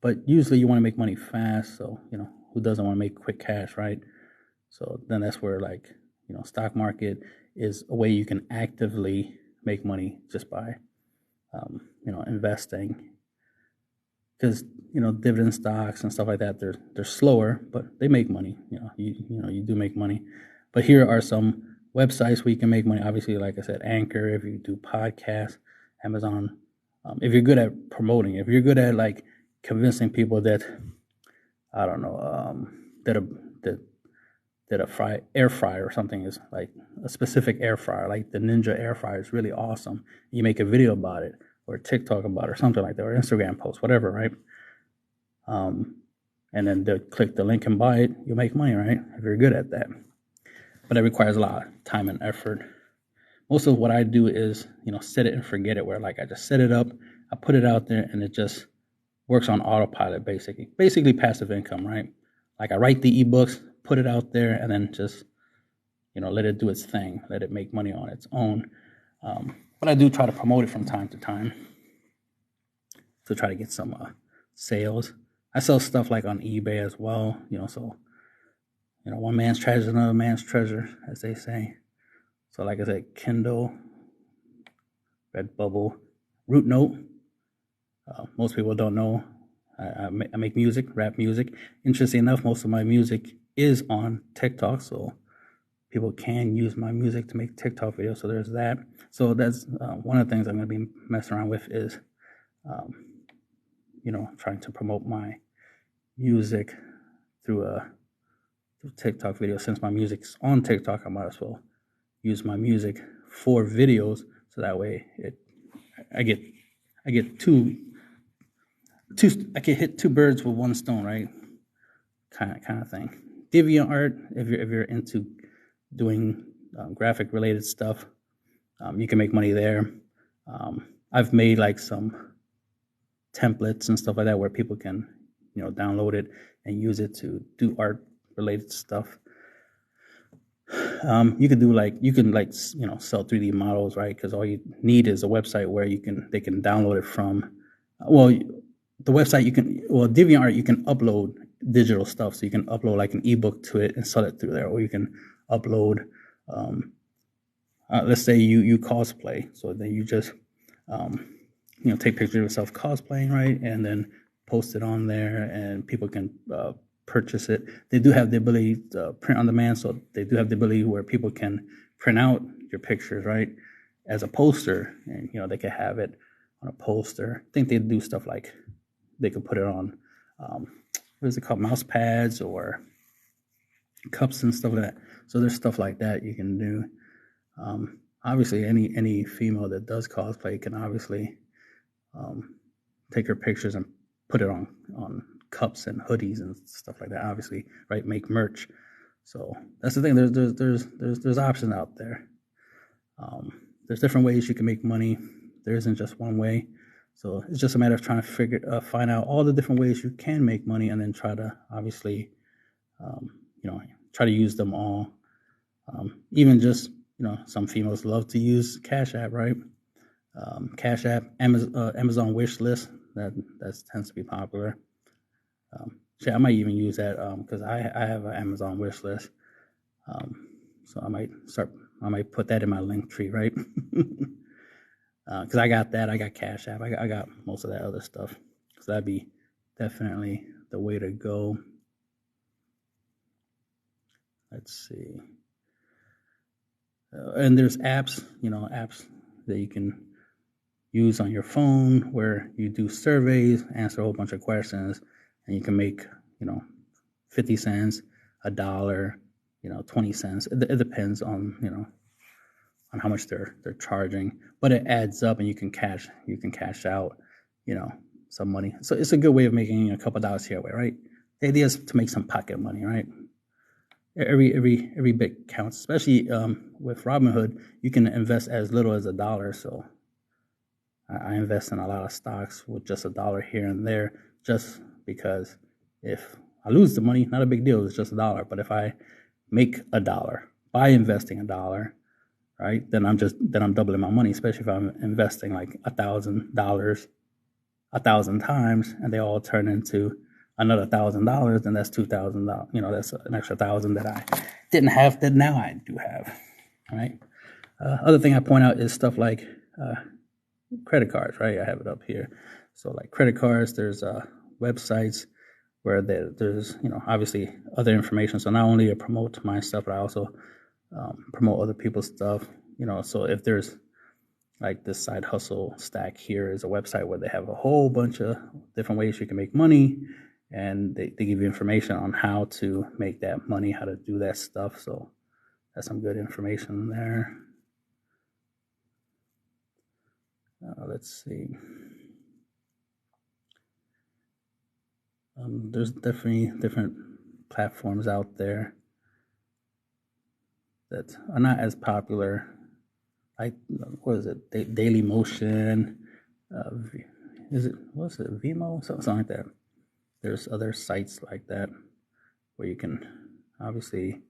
But usually you want to make money fast. So, who doesn't want to make quick cash, right? So then that's where, like, stock market is a way you can actively make money just by, investing. Because dividend stocks and stuff like that, they're slower, but they make money. You do make money. But here are some websites where you can make money. Obviously, like I said, Anchor. If you do podcasts, Amazon. If you're good at promoting, if you're good at like convincing people that, I don't know, that a air fryer or something is like a specific air fryer, like the Ninja air fryer is really awesome. You make a video about it, or TikTok about it, or something like that, or Instagram post, whatever, right? And then they'll click the link and buy it. You'll make money, right? If you're good at that. But it requires a lot of time and effort. Most of what I do is, set it and forget it, where like I just set it up, I put it out there, and it just works on autopilot, basically passive income, right? Like I write the ebooks, put it out there, and then just, let it do its thing, let it make money on its own. But I do try to promote it from time to time to try to get some sales. I sell stuff like on eBay as well, so, one man's treasure is another man's treasure, as they say. So like I said, Kindle, Redbubble, Rootnote. Most people don't know I make music, rap music. Interesting enough, most of my music is on TikTok, so people can use my music to make TikTok videos. So there's that. So that's one of the things I'm going to be messing around with is, trying to promote my music through TikTok videos. Since my music's on TikTok, I might as well use my music for videos, so that way I get two I can hit two birds with one stone, right? Kind of thing. DeviantArt, if you're into doing graphic related stuff, you can make money there. I've made like some templates and stuff like that where people can download it and use it to do art related stuff. You can sell 3D models, right? Because all you need is a website where they can download it from. The website DeviantArt, you can upload digital stuff, so you can upload like an ebook to it and sell it through there, or you can upload. Let's say you cosplay, so then you just take pictures of yourself cosplaying, right, and then post it on there, and people can purchase it. They do have the ability to print on demand, so they do have the ability where people can print out your pictures, right, as a poster, and they can have it on a poster. I think they do stuff like they could put it on what is it called, mouse pads or cups and stuff like that. So there's stuff like that you can do. Obviously, any female that does cosplay can obviously take her pictures and put it on cups and hoodies and stuff like that. Obviously, right? Make merch. So that's the thing. There's options out there. There's different ways you can make money. There isn't just one way. So it's just a matter of trying to find out all the different ways you can make money, and then try to obviously, try to use them all. Even just, some females love to use Cash App, right? Cash App, Amazon wish list, that tends to be popular. I might even use that because I have an Amazon wish list. So I might put that in my link tree, right? Because I got that, I got Cash App, I got most of that other stuff. So that'd be definitely the way to go. Let's see. And there's apps that you can use on your phone where you do surveys, answer a whole bunch of questions, and you can make, 50 cents, $1, 20 cents. It depends on, on how much they're charging, but it adds up, and you can cash out, some money. So it's a good way of making a couple dollars here, right? The idea is to make some pocket money, right? Every bit counts, especially with Robinhood. You can invest as little as $1. So I invest in a lot of stocks with just $1 here and there, just because if I lose the money, not a big deal. It's just $1. But if I make $1 by investing $1, right, then I'm doubling my money. Especially if I'm investing like $1,000 1,000 times, and they all turn into another $1,000, then that's $2,000. That's an extra $1,000 that I didn't have that now I do have. All right. Other thing I point out is stuff like credit cards, right? I have it up here. So like credit cards, there's websites where there's obviously other information. So not only I promote my stuff, but I also promote other people's stuff. So if there's like this Side Hustle Stack here is a website where they have a whole bunch of different ways you can make money, and they give you information on how to make that money, how to do that stuff. So that's some good information there. Let's see. There's definitely different platforms out there that are not as popular. What is it? Daily Motion. What's it? Vimeo? Something like that. There's other sites like that where you can obviously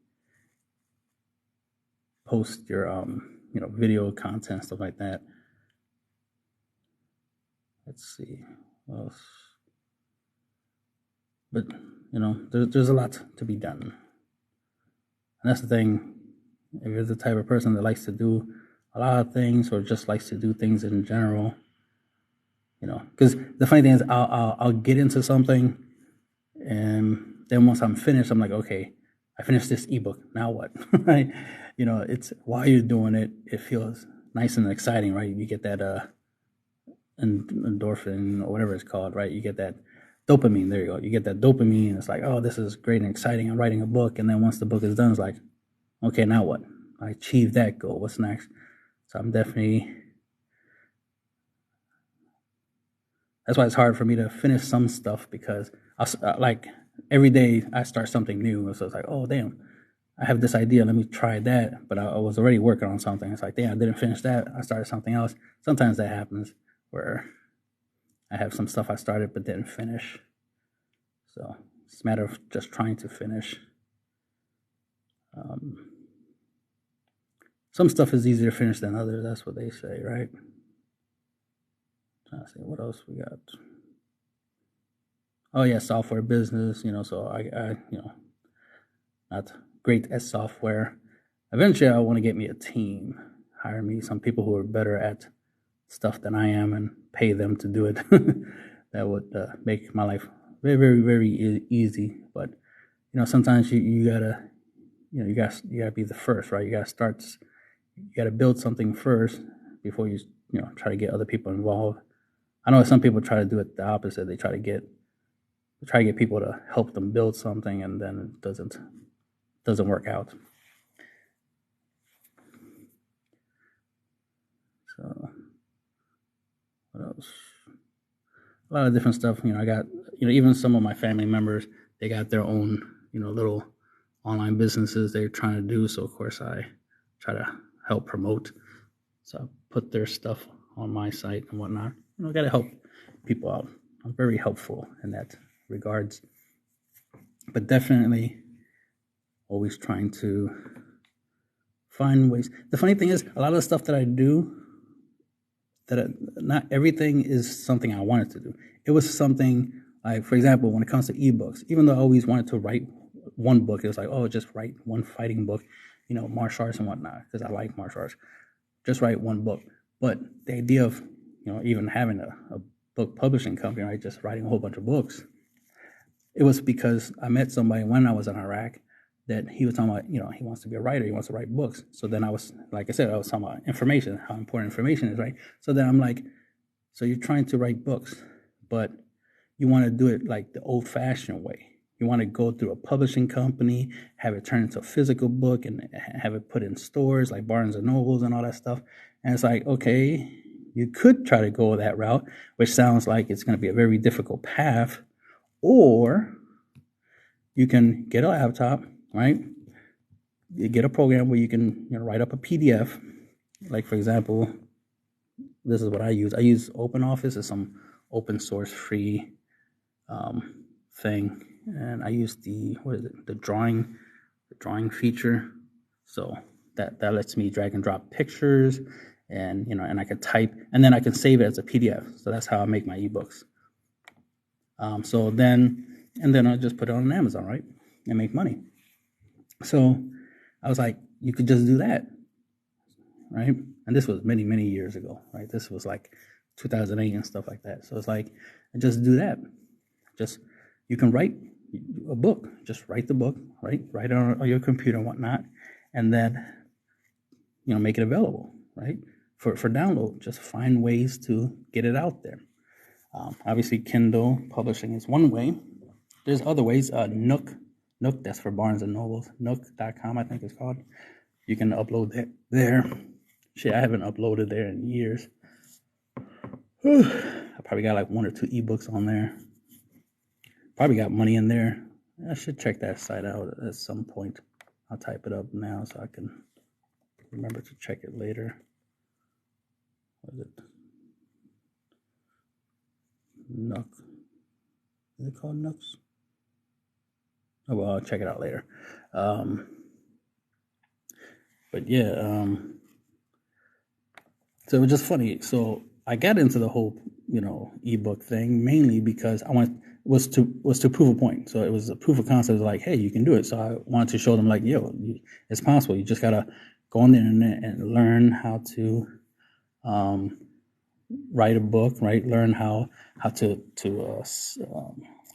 post your video content, stuff like that. Let's see what else. But there's a lot to be done, and that's the thing. If you're the type of person that likes to do a lot of things, or just likes to do things in general, because the funny thing is, I'll get into something, and then once I'm finished, I'm like, okay, I finished this ebook. Now what? Right? It's while you're doing it, it feels nice and exciting, right? You get that endorphin or whatever it's called, right? You get that dopamine. There you go. You get that dopamine. It's like, oh, this is great and exciting. I'm writing a book, and then once the book is done, it's like, okay, now what? I achieved that goal. What's next? So I'm definitely. That's why it's hard for me to finish some stuff, because like every day I start something new. So it's like, oh, damn, I have this idea. Let me try that. But I was already working on something. It's like, damn, I didn't finish that. I started something else. Sometimes that happens where I have some stuff I started but didn't finish. So it's a matter of just trying to finish. Some stuff is easier to finish than others. That's what they say, right? Trying to see what else we got. Oh yeah, software business. So I not great at software. Eventually, I want to get me a team, hire me some people who are better at stuff than I am, and pay them to do it. That would make my life very, very, very easy. But sometimes you gotta be the first, right? You gotta build something first before you try to get other people involved. I know some people try to do it the opposite. They try to get people to help them build something, and then it doesn't work out. So what else? A lot of different stuff. I got even some of my family members, they got their own little online businesses they're trying to do. So of course I try to help promote. So I put their stuff on my site and whatnot. I got to help people out. I'm very helpful in that regards, but definitely always trying to find ways. The funny thing is, a lot of the stuff that I do, not everything is something I wanted to do. It was something like, for example, when it comes to ebooks, even though I always wanted to write one book, it was like, oh, just write one fighting book, martial arts and whatnot, because I like martial arts. Just write one book. But the idea of even having a book publishing company, right, just writing a whole bunch of books, it was because I met somebody when I was in Iraq that he was talking about, he wants to be a writer, he wants to write books. So then I was talking about information, how important information is, right? So then I'm like, so you're trying to write books, but you want to do it like the old-fashioned way. You want to go through a publishing company, have it turn into a physical book, and have it put in stores like Barnes and Nobles and all that stuff. And it's like, okay, you could try to go that route, which sounds like it's going to be a very difficult path, or you can get a laptop, right? You get a program where you can write up a PDF. Like, for example, this is what I use. I use OpenOffice. It's some open source free thing. And I use the drawing feature. So that lets me drag and drop pictures, and and I can type, and then I can save it as a PDF. So that's how I make my ebooks. So then and then I'll just put it on Amazon, right, and make money. So I was like, you could just do that, right? And this was many, many years ago, right? This was like 2008 and stuff like that. So it's like, just do that. Just, you can write a book. Just write the book, right? Write it on your computer and whatnot, and then, make it available, right? For download. Just find ways to get it out there. Obviously, Kindle publishing is one way. There's other ways. Nook, that's for Barnes and Nobles. Nook.com, I think it's called. You can upload it there. Shit, I haven't uploaded there in years. I probably got like 1 or 2 ebooks on there. Probably got money in there. I should check that site out at some point. I'll type it up now so I can remember to check it later. What is it? Nook. Is it called Nooks? Oh, well, I'll check it out later. But yeah, so it was just funny. So I got into the whole, ebook thing mainly because was to prove a point. So it was a proof of concept, like, hey, you can do it. So I wanted to show them, like, it's possible. You just gotta go on the internet and learn how to write a book, right? Learn how to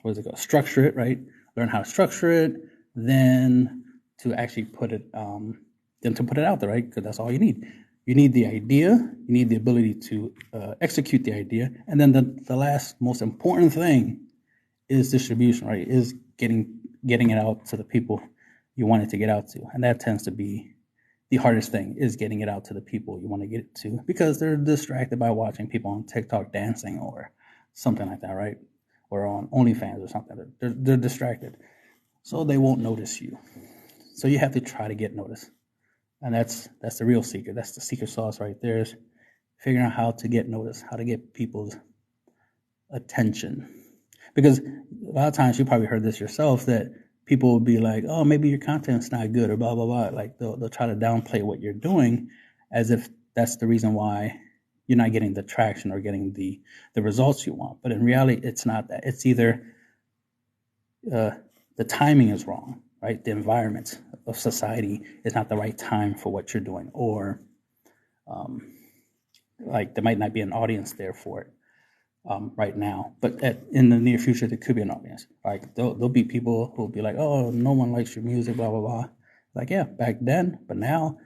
what is it called? Structure it, right? Learn how to structure it, then to actually put it out there, right? Because that's all you need. You need the idea, you need the ability to execute the idea, and then the last most important thing is distribution, right? Is getting it out to the people you want it to get out to, and that tends to be the hardest thing, is getting it out to the people you want to get it to, because they're distracted by watching people on TikTok dancing or something like that, right? Or on OnlyFans or something. They're distracted, so they won't notice you. So you have to try to get noticed. And that's the real secret. That's the secret sauce right there, is figuring out how to get noticed, how to get people's attention. Because a lot of times, you probably heard this yourself, that people will be like, oh, maybe your content's not good or blah, blah, blah. Like they'll try to downplay what you're doing as if that's the reason why you're not getting the traction or getting the results you want. But in reality, it's not that. It's either the timing is wrong, right? The environment of society is not the right time for what you're doing, or like there might not be an audience there for it right now, but in the near future there could be an audience. Like there'll be people who'll be like, oh, no one likes your music, blah blah blah. Like, yeah, back then, but now,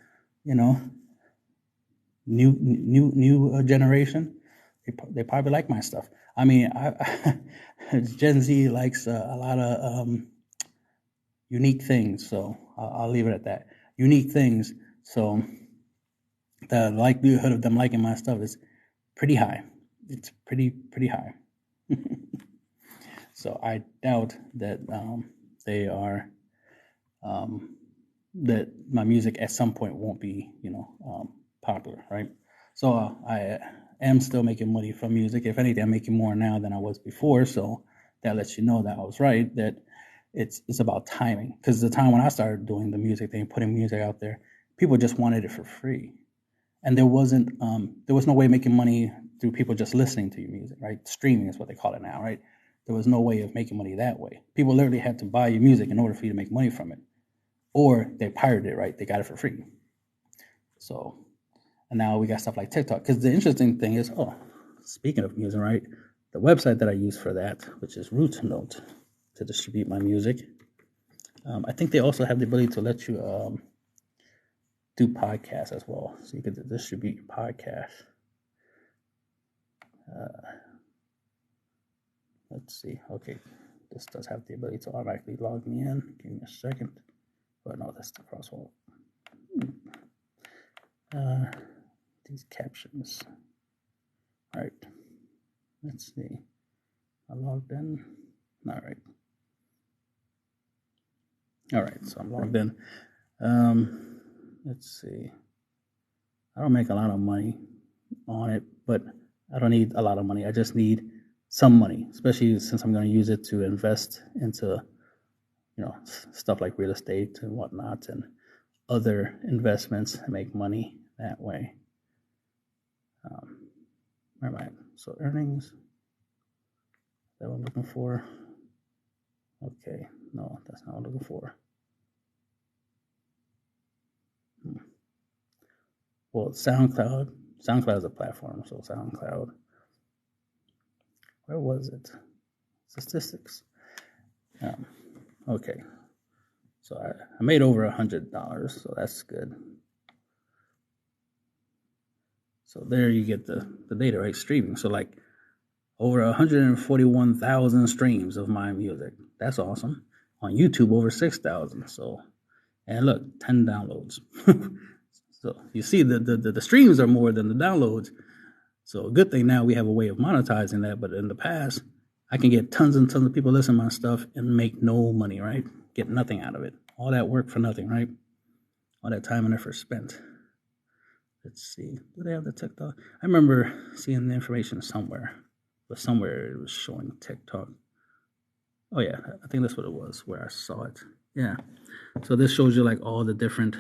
new generation, they probably like my stuff. I mean, Gen Z likes a lot of unique things, so I'll leave it at that. Unique things, so the likelihood of them liking my stuff is pretty high. It's pretty high. So I doubt that they are that my music at some point won't be popular, right? So I am still making money from music. If anything, I'm making more now than I was before. So that lets you know that I was right, that it's about timing. Because the time when I started doing the music thing, putting music out there, people just wanted it for free, and there was no way of making money through people just listening to your music, right? Streaming is what they call it now, right? There was no way of making money that way. People literally had to buy your music in order for you to make money from it, or they pirated it, right? They got it for free. So, and now we got stuff like TikTok. Because the interesting thing is, speaking of music, right? The website that I use for that, which is Rootnote, to distribute my music. I think they also have the ability to let you do podcasts as well, so you could distribute your podcast. Let's see. Okay, this does have the ability to automatically log me in. Give me a second. But no, that's the crosswalk. These captions. All right. Let's see. I logged in. All right. All right. So I'm logged in. Let's see. I don't make a lot of money on it, but I don't need a lot of money. I just need some money, especially since I'm going to use it to invest into, stuff like real estate and whatnot, and other investments, and make money that way. Where am I? So earnings, that what I'm looking for. Okay, no, that's not what I'm looking for. Well, SoundCloud is a platform, so SoundCloud. Where was it? Statistics. Okay, so I made over $100, so that's good. So there you get the data, right? Streaming. So like over 141,000 streams of my music. That's awesome. On YouTube, over 6,000. So, and look, 10 downloads. So you see the streams are more than the downloads. So a good thing now we have a way of monetizing that. But in the past, I can get tons and tons of people listening to my stuff and make no money, right? Get nothing out of it. All that work for nothing, right? All that time and effort spent. Let's see. Do they have the TikTok? I remember seeing the information somewhere. But somewhere it was showing TikTok. Oh, yeah. I think that's what it was where I saw it. Yeah. So this shows you like all the different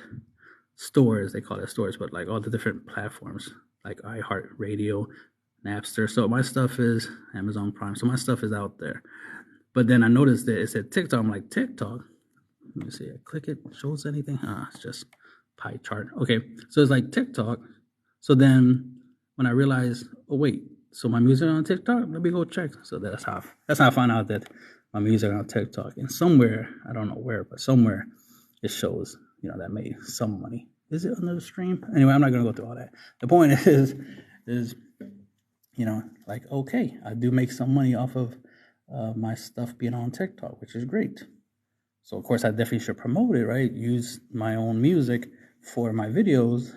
stores. They call it stores, but like all the different platforms like iHeartRadio, Napster. So my stuff is Amazon Prime. So my stuff is out there. But then I noticed that it said TikTok. I'm like, TikTok? Let me see. I click it. Shows anything? It's just pie chart. Okay. So it's like TikTok. So then when I realized, oh, wait. So my music on TikTok, let me go check. So that's how I found out that my music on TikTok. And somewhere, I don't know where, but somewhere it shows, that made some money. Is it under the stream? Anyway, I'm not going to go through all that. The point is, like, okay, I do make some money off of my stuff being on TikTok, which is great. So, of course, I definitely should promote it, right? Use my own music for my videos,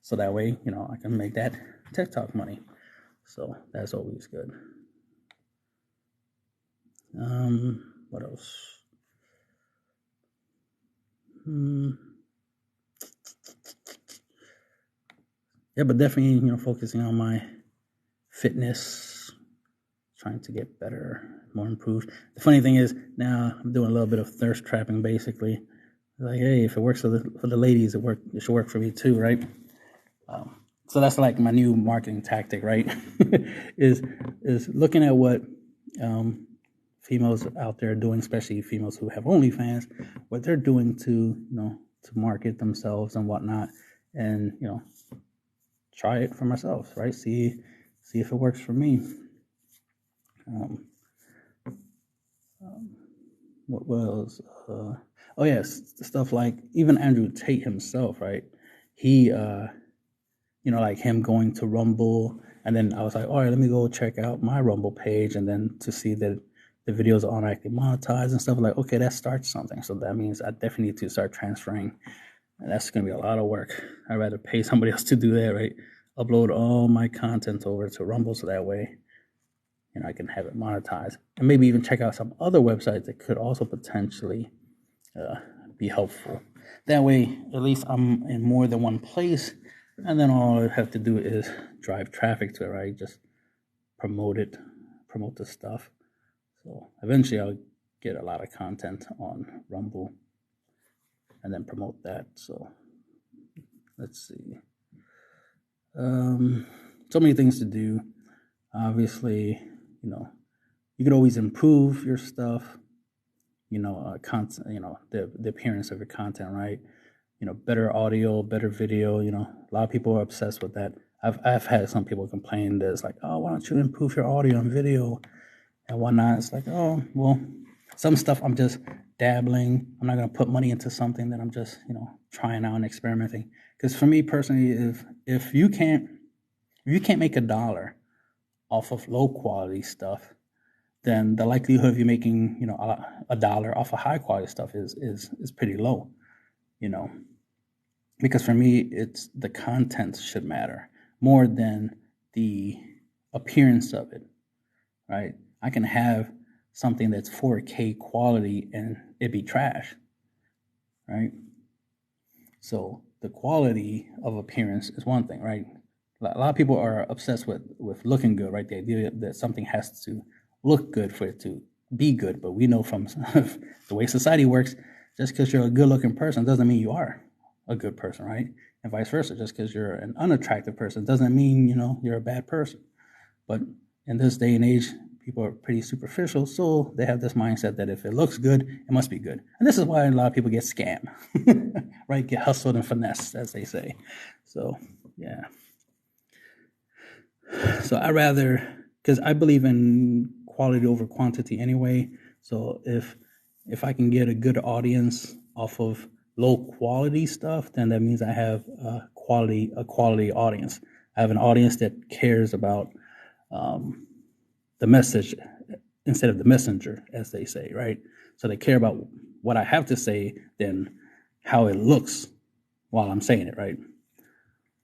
so that way, I can make that TikTok money. So that's always good. What else? Yeah, but definitely, focusing on my fitness, trying to get better, more improved. The funny thing is now I'm doing a little bit of thirst trapping, basically. Like, hey, if it works for the ladies, it should work for me too, right? So that's like my new marketing tactic, right? is looking at what females out there are doing, especially females who have OnlyFans, what they're doing to to market themselves and whatnot, and try it for myself, right? See if it works for me. What else? Oh yes, stuff like even Andrew Tate himself, right? He like him going to Rumble, and then I was like, all right, let me go check out my Rumble page, and then to see that the videos are automatically monetized and stuff, like, okay, that starts something. So that means I definitely need to start transferring, and that's going to be a lot of work. I'd rather pay somebody else to do that, right? Upload all my content over to Rumble, so that way, I can have it monetized, and maybe even check out some other websites that could also potentially be helpful. That way, at least I'm in more than one place. And then all I have to do is drive traffic to it, right? Just promote the stuff. So eventually I'll get a lot of content on Rumble and then promote that. So let's see. So many things to do. Obviously, you could always improve your stuff, content, the appearance of your content, right? Better audio, better video. A lot of people are obsessed with that. I've had some people complain that it's like, oh, why don't you improve your audio and video and whatnot? It's like, oh, well, some stuff I'm just dabbling. I'm not going to put money into something that I'm just, trying out and experimenting. Because for me personally, if you can't make $1 off of low quality stuff, then the likelihood of you making, $1 off of high quality stuff is pretty low, because for me, it's the content should matter more than the appearance of it, right? I can have something that's 4K quality and it be trash, right? So the quality of appearance is one thing, right? A lot of people are obsessed with looking good, right? The idea that something has to look good for it to be good, but we know from the way society works, just because you're a good-looking person doesn't mean you are a good person, right? And vice versa. Just because you're an unattractive person doesn't mean, you're a bad person. But in this day and age, people are pretty superficial, so they have this mindset that if it looks good, it must be good. And this is why a lot of people get scammed, right? Get hustled and finessed, as they say. So, yeah. So I rather, because I believe in quality over quantity anyway. So if I can get a good audience off of low quality stuff, then that means I have a quality audience. I have an audience that cares about the message instead of the messenger, as they say, right? So they care about what I have to say than how it looks while I'm saying it, right?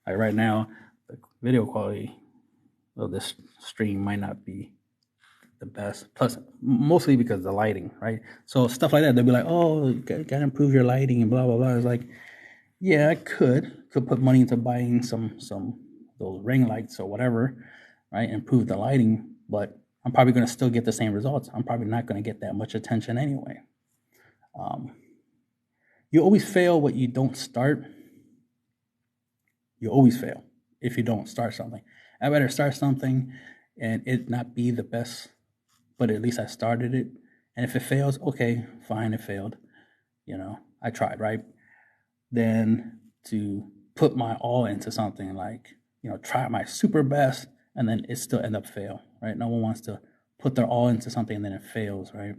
Like right now, the video quality of this stream might not be the best. Plus, mostly because of the lighting, right? So stuff like that, they'll be like, "Oh, you gotta improve your lighting and blah blah blah." It's like, yeah, I could put money into buying some those ring lights or whatever, right? Improve the lighting, but I'm probably going to still get the same results. I'm probably not going to get that much attention anyway. You always fail what you don't start. You always fail if you don't start something. I better start something and it not be the best, but at least I started it. And if it fails, okay, fine, it failed. I tried, right? Then to put my all into something, like, try my super best and then it still end up fail, right? No one wants to put their all into something and then it fails, right?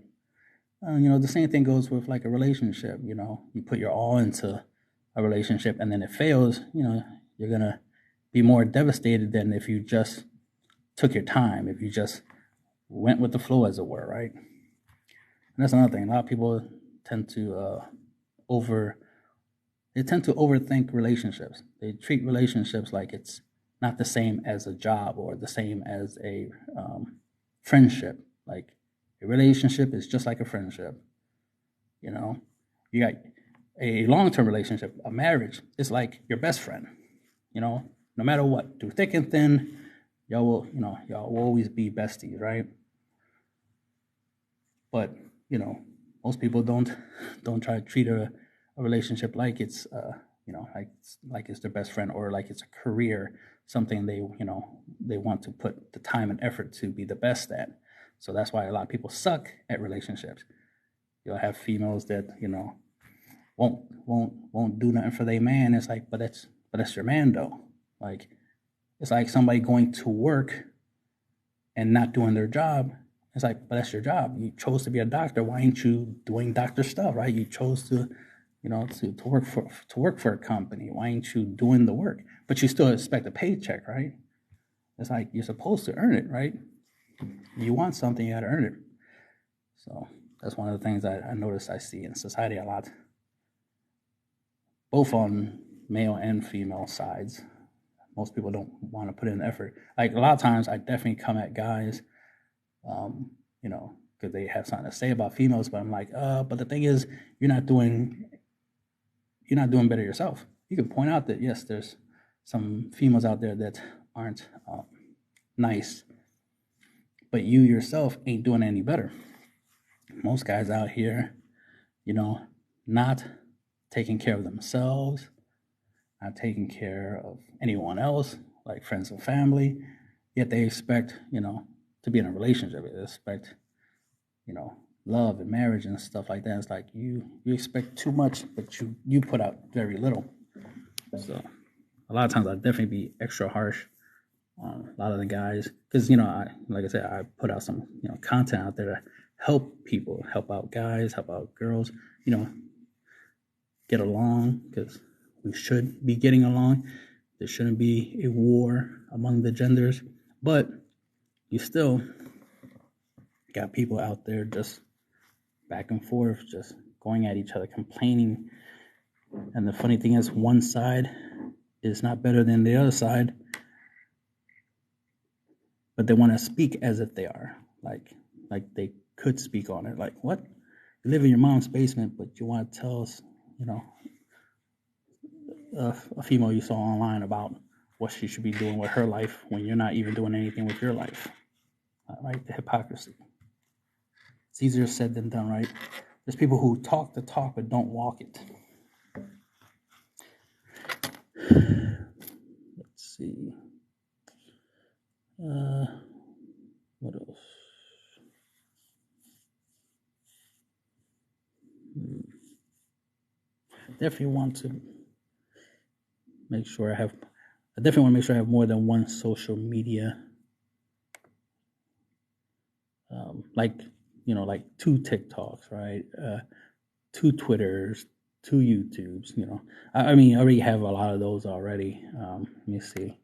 The same thing goes with like a relationship. You put your all into a relationship and then it fails, you're going to be more devastated than if you just took your time, if you just went with the flow, as it were, right? And that's another thing. A lot of people tend to overthink relationships. They treat relationships like it's not the same as a job or the same as a friendship. Like a relationship is just like a friendship. You got a long-term relationship, a marriage, is like your best friend. No matter what, through thick and thin, y'all will always be besties, right? But most people don't try to treat a relationship like it's like it's their best friend, or like it's a career, something they want to put the time and effort to be the best at. So that's why a lot of people suck at relationships. You'll have females that won't do nothing for their man. It's like, but that's your man though. Like, it's like somebody going to work and not doing their job. It's like, but that's your job. You chose to be a doctor. Why ain't you doing doctor stuff, right? You chose to work for a company. Why ain't you doing the work? But you still expect a paycheck, right? It's like you're supposed to earn it, right? You want something, you got to earn it. So that's one of the things I notice I see in society a lot, both on male and female sides. Most people don't want to put in effort. Like a lot of times, I definitely come at guys, because they have something to say about females. But I'm like, but the thing is, you're not doing better yourself. You can point out that yes, there's some females out there that aren't nice, but you yourself ain't doing any better. Most guys out here, not taking care of themselves, not taking care of anyone else, like friends and family, yet they expect, to be in a relationship. They expect, love and marriage and stuff like that. It's like you expect too much, but you put out very little. So a lot of times I'll definitely be extra harsh on a lot of the guys, because like I said, I put out some content out there to help people, help out guys, help out girls, get along, because we should be getting along. There shouldn't be a war among the genders, but you still got people out there just back and forth, just going at each other, complaining. And the funny thing is, one side is not better than the other side, but they want to speak as if they are, like they could speak on it. Like, what? You live in your mom's basement, but you want to tell us, a female you saw online about what she should be doing with her life when you're not even doing anything with your life. Right? The hypocrisy. It's easier said than done, right? There's people who talk the talk but don't walk it. Let's see. What else? definitely want to make sure I definitely want to make sure I have more than one social media. Like, like 2 TikToks, right? 2 Twitters, 2 YouTubes, I mean, I already have a lot of those already. Let me see.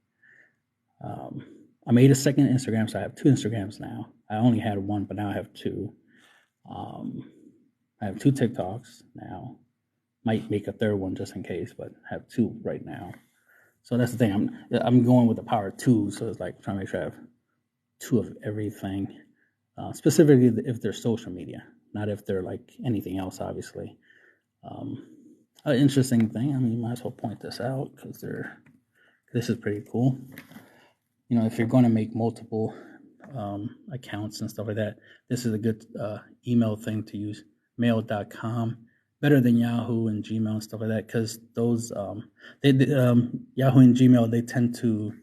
I made a second Instagram, so I have 2 Instagrams now. I only had 1, but now I have 2. I have 2 TikToks now. Might make a 3rd one just in case, but I have 2 right now. So that's the thing. I'm going with the power of 2, so it's like trying to make sure I have 2 of everything. Specifically if they're social media, not if they're like anything else, obviously. An interesting thing, I mean, you might as well point this out because this is pretty cool. If you're going to make multiple accounts and stuff like that, this is a good email thing to use, mail.com, better than Yahoo and Gmail and stuff like that, because those Yahoo and Gmail, they tend to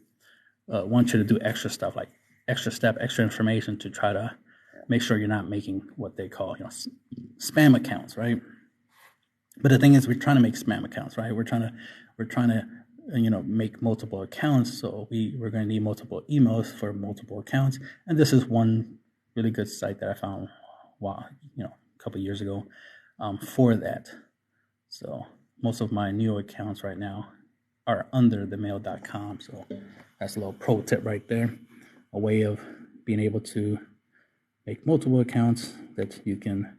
want you to do extra stuff, like extra step, extra information to try to make sure you're not making what they call spam accounts, right? But the thing is, we're trying to make spam accounts, right? We're trying to make multiple accounts, so we're going to need multiple emails for multiple accounts. And this is one really good site that I found a couple of years ago for that. So most of my new accounts right now are under the mail.com. So that's a little pro tip right there, a way of being able to make multiple accounts that you can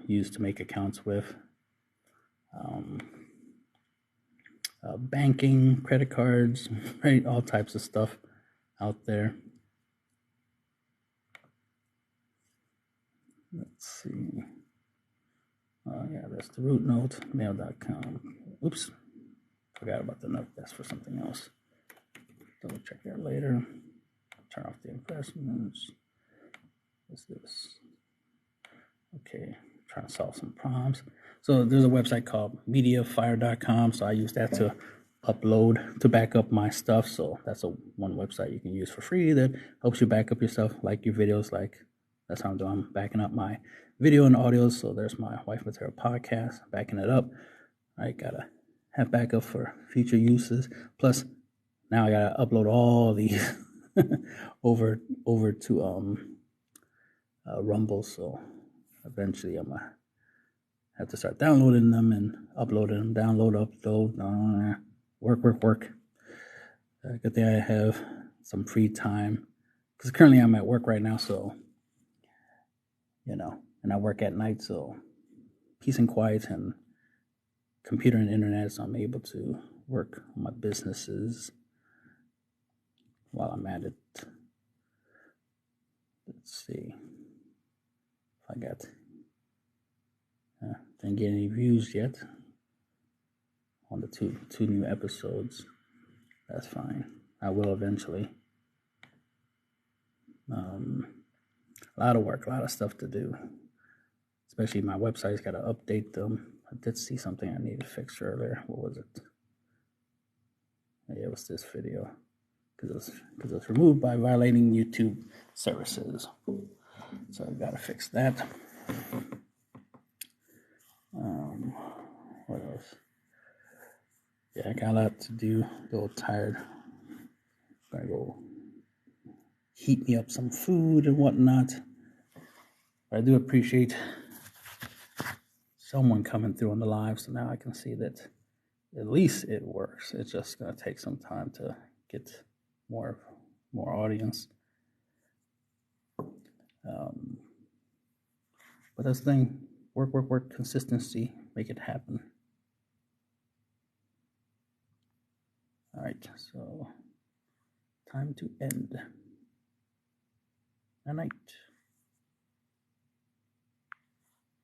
use to make accounts with. Banking, credit cards, right? All types of stuff out there. Let's see. Yeah, that's the root note, mail.com. Oops, forgot about the note. That's for something else. Double check that later. Turn off the investments. What's this? Okay, trying to solve some problems. So there's a website called mediafire.com. So I use that to back up my stuff. So that's one website you can use for free that helps you back up your stuff, like your videos. Like that's how I'm doing. I'm backing up my video and audio. So there's my Wife Material podcast, backing it up. I gotta have backup for future uses. Plus, now I gotta upload all these over to Rumble. So eventually I'm gonna have to start downloading them and uploading them. Download, upload, work. Good thing I have some free time because currently I'm at work right now. So, and I work at night. So peace and quiet and computer and internet. So I'm able to work on my businesses while I'm at it. Let's see if I got... didn't get any views yet on the two new episodes. That's fine. I will eventually. A lot of work, a lot of stuff to do. Especially my website's got to update them. I did see something I needed to fix earlier. What was it? Yeah, it was this video. Because it was removed by violating YouTube services. So I've got to fix that. What else? Yeah, I got a lot to do. A little tired. Gotta go heat me up some food and whatnot. But I do appreciate someone coming through on the live, so now I can see that at least it works. It's just gonna take some time to get more audience. But that's the thing. Work, consistency, make it happen. All right, so time to end. Good night.